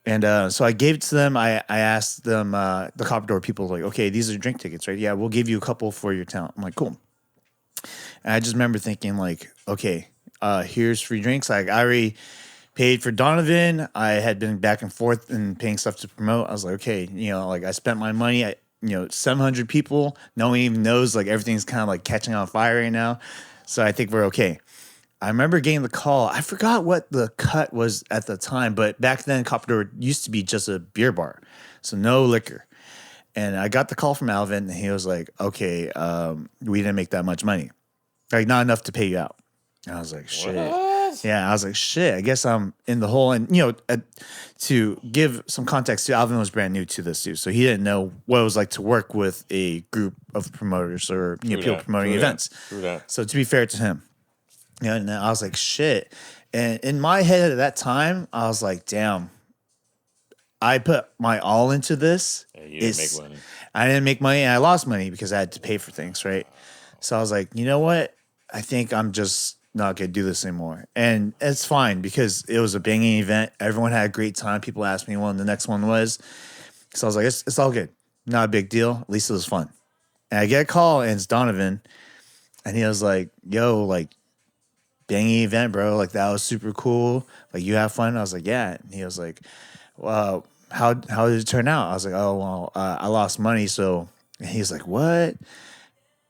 And so I gave it to them. I asked them, the Copper Door people, like, okay, these are drink tickets, right? Yeah, we'll give you a couple for your talent. I'm like, cool. And I just remember thinking, like, okay, here's free drinks. Like, I already paid for Donovan. I had been back and forth and paying stuff to promote. I was like, okay, you know, like I spent my money. 700 people. No one even knows. Like everything's kind of like catching on fire right now. So I think we're okay. I remember getting the call. I forgot what the cut was at the time, but back then, Copper Door used to be just a beer bar, so no liquor. And I got the call from Alvin, and he was like, "Okay, we didn't make that much money, like not enough to pay you out." And I was like, "Shit." What? Yeah, I was like, "Shit." I guess I'm in the hole. And to give some context, to Alvin was brand new to this too, so he didn't know what it was like to work with a group of promoters or people promoting events. True that. So to be fair to him. Yeah, and I was like, shit. And in my head at that time, I was like, damn, I put my all into this. Yeah, you didn't make money. I didn't make money and I lost money because I had to pay for things, right? So I was like, you know what? I think I'm just not going to do this anymore. And it's fine because it was a banging event. Everyone had a great time. People asked me when the next one was. So I was like, it's all good. Not a big deal. At least it was fun. And I get a call and it's Donovan. And he was like, yo, like, banging event, bro. Like that was super cool. Like you have fun. I was like, yeah. And he was like, well, how did it turn out? I was like, oh, well, I lost money. So and he was like, what?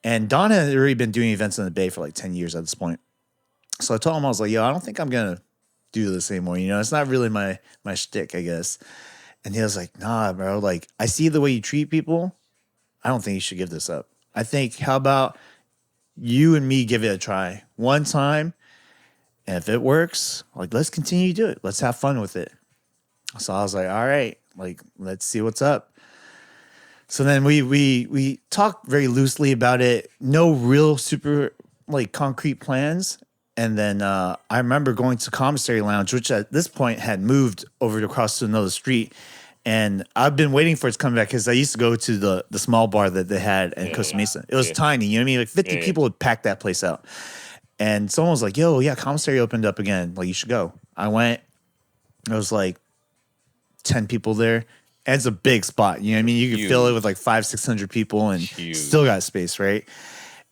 And Don had already been doing events in the Bay for like 10 years at this point. So I told him, I was like, yo, I don't think I'm going to do this anymore. You know, it's not really my shtick, I guess. And he was like, nah, bro. Like I see the way you treat people. I don't think you should give this up. I think, how about you and me give it a try one time? And if it works, like, let's continue to do it. Let's have fun with it. So I was like, all right, like, let's see what's up. So then we talked very loosely about it. No real super, like, concrete plans. And then I remember going to Commissary Lounge, which at this point had moved over across to another street. And I've been waiting for it to come back because I used to go to the small bar that they had in Costa Mesa. It was tiny, you know what I mean? Like 50 people would pack that place out. And someone was like, yo, yeah, Commissary opened up again. Like, you should go. I went. It was like 10 people there. And it's a big spot. You know what I mean? You can fill it with like 500-600 people and still got space, right?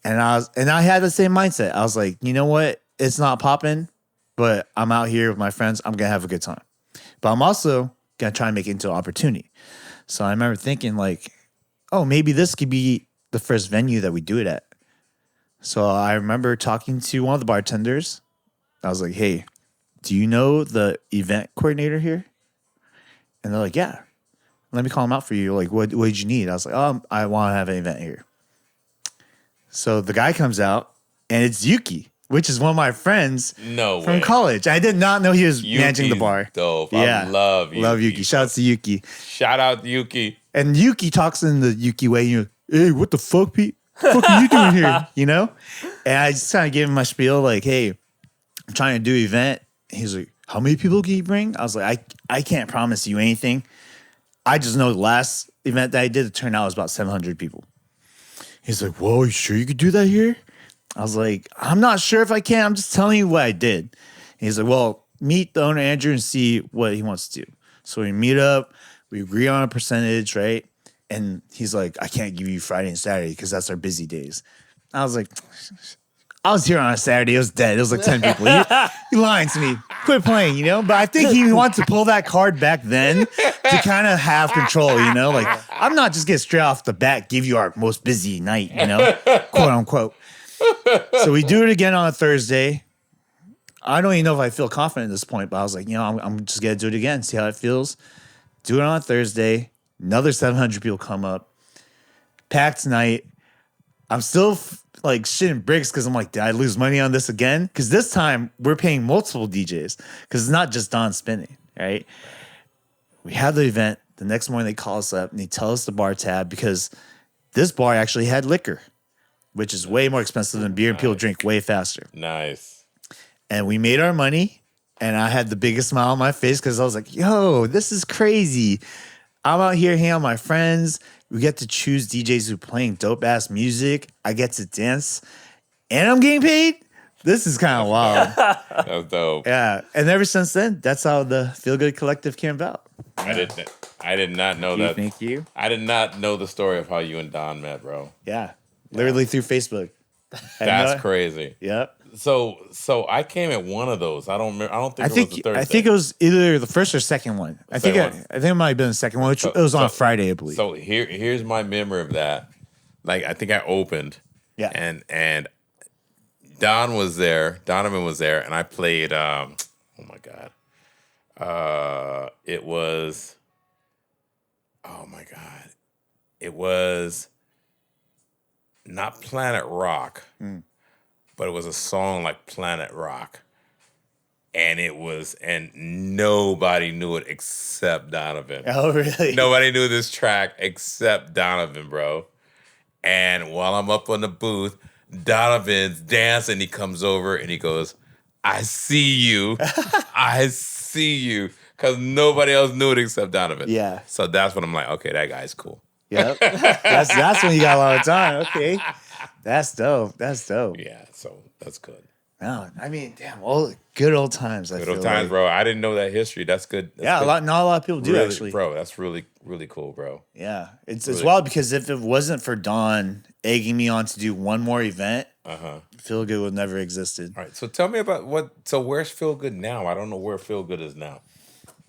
And I had the same mindset. I was like, you know what? It's not popping, but I'm out here with my friends. I'm going to have a good time. But I'm also going to try and make it into an opportunity. So I remember thinking like, oh, maybe this could be the first venue that we do it at. So I remember talking to one of the bartenders. I was like, hey, do you know the event coordinator here? And they're like, yeah. Let me call him out for you. Like, what did you need? I was like, oh, I want to have an event here. So the guy comes out, and it's Yuki, which is one of my friends from college. I did not know he was managing the bar. Dope. Yeah. I love Yuki. Love Yuki. Shout out to Yuki. Shout out Yuki. And Yuki talks in the Yuki way. You know, hey, what the fuck, Pete? What the fuck are you doing here? You know? And I just kind of gave him my spiel, like, hey, I'm trying to do an event. He's like, how many people can you bring? I was like, I can't promise you anything. I just know the last event that I did, the turnout was about 700 people. He's like, whoa, you sure you could do that here? I was like, I'm not sure if I can. I'm just telling you what I did. And he's like, well, meet the owner, Andrew, and see what he wants to do. So we meet up. We agree on a percentage, right? And he's like, I can't give you Friday and Saturday because that's our busy days. I was like, I was here on a Saturday. It was dead. It was like 10 people. He lying to me. Quit playing, you know? But I think he wanted to pull that card back then to kind of have control, you know? Like, I'm not just getting straight off the bat, give you our most busy night, you know? Quote unquote. So we do it again on a Thursday. I don't even know if I feel confident at this point, but I was like, you know, I'm just going to do it again, see how it feels. Do it on a Thursday. Another 700 people come up. Packed night. I'm still like shitting bricks because I'm like, did I lose money on this again? Because this time we're paying multiple DJs because it's not just Don spinning, right? We had the event. The next morning they call us up and they tell us the bar tab because this bar actually had liquor, which is way more expensive than beer and people drink way faster. Nice. And we made our money and I had the biggest smile on my face because I was like, yo, this is crazy. I'm out here hanging out with my friends. We get to choose DJs who are playing dope ass music. I get to dance, and I'm getting paid. This is kind of wild. That's dope. Yeah, and ever since then, that's how the Feel Good Collective came about. I did not know that. Thank you. I did not know the story of how you and Don met, bro. Yeah, literally through Facebook. That's crazy. Yep. So I came at one of those. I don't remember. I don't think it was the Thursday. I think it was either the first or second one. I think it might have been the second one, which it was on a Friday, I believe. So here's my memory of that. Like I think I opened. Yeah. And Don was there. Donovan was there, and I played. Oh my god. It was. Oh my god. It was. Not Planet Rock. But it was a song like Planet Rock. And nobody knew it except Donovan. Oh, really? Nobody knew this track except Donovan, bro. And while I'm up on the booth, Donovan's dancing. He comes over and he goes, I see you. I see you. Because nobody else knew it except Donovan. Yeah. So that's when I'm like, okay, that guy's cool. Yep. That's when you got a lot of time. Okay. That's dope. That's dope. Yeah, so that's good. No, I mean, damn, good old times. Good old times, bro. I didn't know that history. That's good. That's good. Not a lot of people do really, actually, bro. That's really, really cool, bro. Yeah, it's really wild because if it wasn't for Don egging me on to do one more event, Feel Good would never existed. All right, so tell me about So where's Feel Good now? I don't know where Feel Good is now.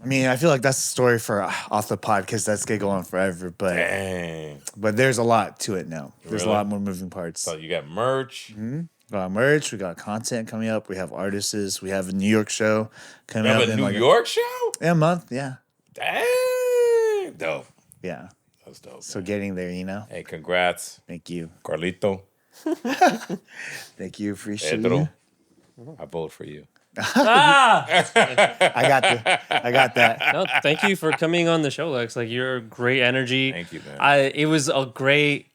I mean, I feel like that's a story for off the pod because that's gonna go on forever. But Dang. But there's a lot to it now. There's Really? a lot more moving parts. So you got merch. We got merch. We got content coming up. We have artists. We have a New York show coming You up. have a New York show? In a month. Yeah. Dang. Dope. Yeah. That's dope. So man. getting there, you know. Hey, congrats. Thank you. Carlito. Thank you. Appreciate Pedro. you. I vote for you. I got that. No, thank you for coming on the show, Lex. Like, you're great energy. Thank you, man. It was a great.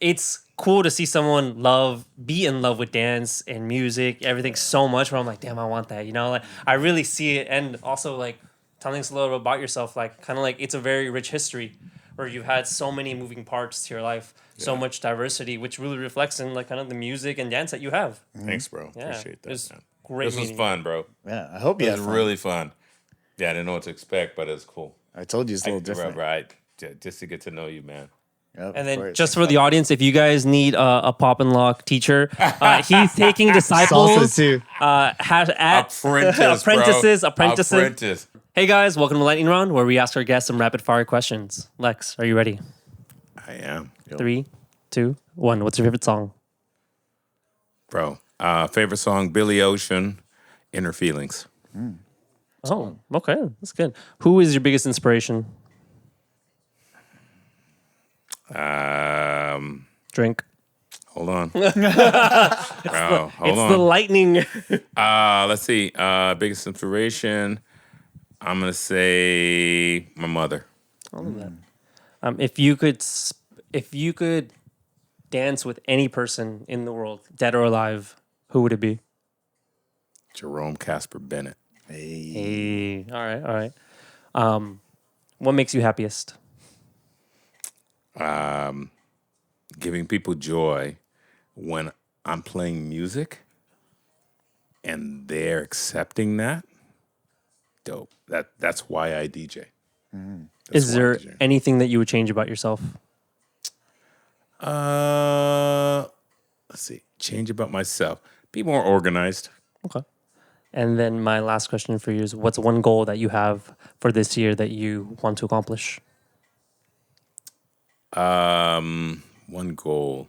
It's cool to see someone be in love with dance and music, everything so much. Where I'm like, damn, I want that. You know, like I really see it, and also like telling us a little bit about yourself. Like, kind of like it's a very rich history where you've had so many moving parts to your life, so much diversity, which really reflects in like kind of the music and dance that you have. Thanks, bro. Yeah, Appreciate that, it's man. great. This was meeting fun, bro. Yeah. I hope you It had was fun. really fun. Yeah, I didn't know what to expect, but it's cool. I told you it's a little different. Right. Just to get to know you, man. Yep, And of then course. just for the audience, if you guys need a pop and lock teacher, he's taking disciples. Salsa too. Apprentices. Apprentices. Hey guys, welcome to Lightning Round, where we ask our guests some rapid fire questions. Lex, are you ready? I am. 3, 2, 1. What's your favorite song? Bro. Favorite song, Billy Ocean, Inner Feelings. Oh, okay. That's good. Who is your biggest inspiration? Drink. Hold on. Bro, hold It's on. the lightning. Let's see. Biggest inspiration. I'm gonna say my mother. All of that. If you could dance with any person in the world, dead or alive, who would it be? Jerome Casper Bennett. Hey, all right, all right. What makes you happiest? Giving people joy when I'm playing music and they're accepting that. Dope. That's why I DJ. Is why I there DJ. anything that you would change about yourself? Let's see. Change about myself. Be more organized. Okay. And then my last question for you is, what's one goal that you have for this year that you want to accomplish? One goal.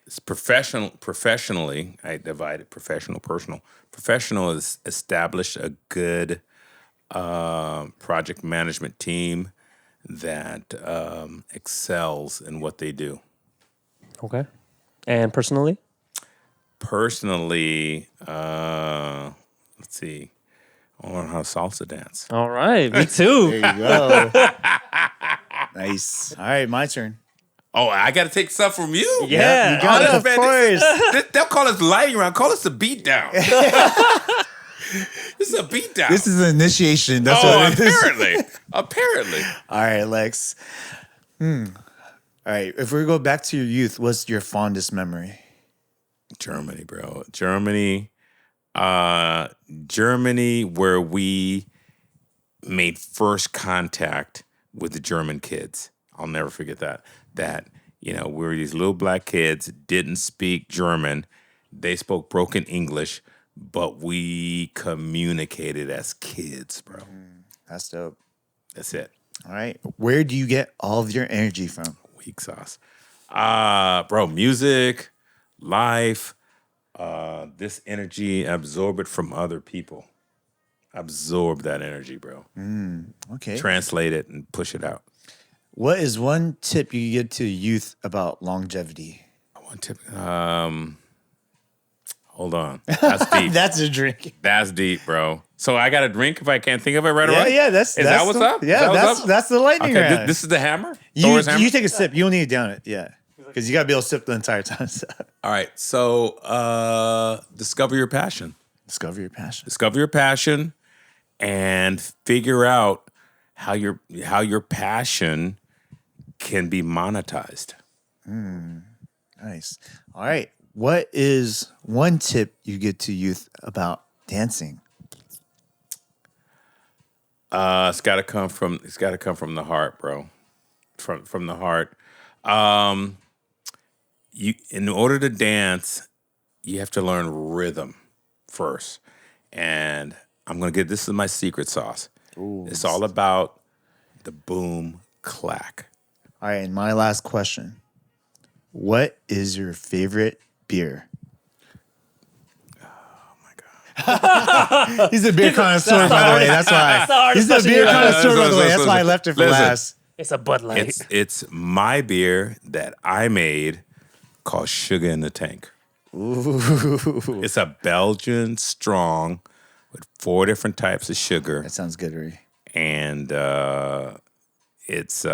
It's professionally, I divided professional, personal. Professional is establish a good project management team that excels in what they do. Okay. And personally? Personally, let's see. I want to learn how to salsa dance. All right. Me too. There you go. Nice. All right, my turn. Oh, I got to take stuff from you? Yeah. You got it, of man, course. They'll call us lightning round. Call us the beat down. This is a beat down. This is an initiation. That's what it is. Apparently. All right, Lex. All right, if we go back to your youth, what's your fondest memory? Germany, bro. Germany, where we made first contact with the German kids. I'll never forget that. We were these little black kids, didn't speak German. They spoke broken English, but we communicated as kids, bro. That's dope. That's it. All right, where do you get all of your energy from? Weak sauce. Bro, music, life, this energy, absorb it from other people. Absorb that energy, bro. Okay. Translate it and push it out. What is one tip you give to youth about longevity? One tip. Hold on. That's deep. That's a drink. That's deep, bro. So I got a drink if I can't think of it right away? Yeah, Is that what's up? Is Yeah, that what's up? that's the lightning Okay, round. this is the hammer? you Thor's hammer? take a sip. You don't need to down it. Yeah, because you gotta be able to sip the entire time. So. All right. So discover your passion. Discover your passion. Discover your passion and figure out how your passion can be monetized. Nice. All right. What is one tip you give to youth about dancing? It's got to come from the heart, bro. From the heart. In order to dance, you have to learn rhythm first. And this is my secret sauce. Ooh. It's all about the boom clack. All right. And my last question. What is your favorite beer? He's a beer connoisseur, by the way. That's why. He's a beer connoisseur, by the way. That's why I left it for last. It's a Bud Light. It's my beer that I made called Sugar in the Tank. Ooh. It's a Belgian strong with 4 different types of sugar. That sounds good, Ree. And it's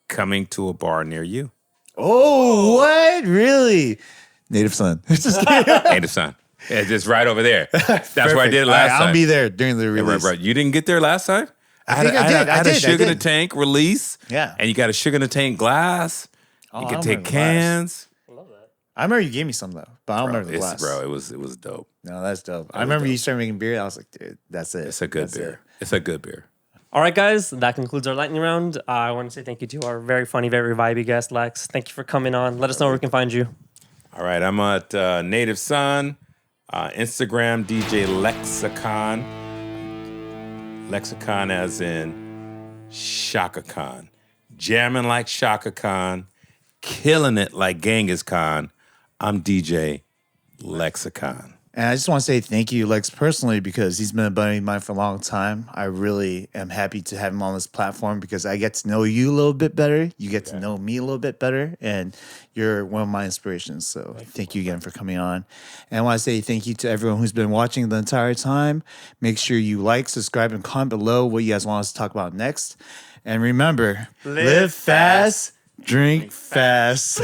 coming to a bar near you. Oh, what? Really? Native Son. Just kidding. Native Son. Yeah, just right over there. That's where I did it All last right, time. I'll be there during the Yeah, release. right. You didn't get there last time? I think I did. I had a Sugar in the did. Tank release. Yeah. And you got a Sugar in the Tank glass. Oh, You I can don't take remember the glass. cans. I remember you gave me some, though, but I don't remember the glass. Bro, it was dope. No, that's dope. I remember you started making beer. I was like, dude, that's it. It's a good That's beer. it. It's a good beer. All right, guys, that concludes our lightning round. I want to say thank you to our very funny, very vibey guest, Lex. Thank you for coming on. Let us know where we can find you. All right, I'm at Native Son, Instagram, DJ Lexakhan. Lexakhan as in Shaka Khan. Jamming like Shaka Khan, killing it like Genghis Khan. I'm DJ Lexakhan. And I just want to say thank you, Lex, personally, because he's been a buddy of mine for a long time. I really am happy to have him on this platform because I get to know you a little bit better. You get to know me a little bit better. And you're one of my inspirations. So thank you again for coming on. And I want to say thank you to everyone who's been watching the entire time. Make sure you like, subscribe, and comment below what you guys want us to talk about next. And remember, live fast, drink fast.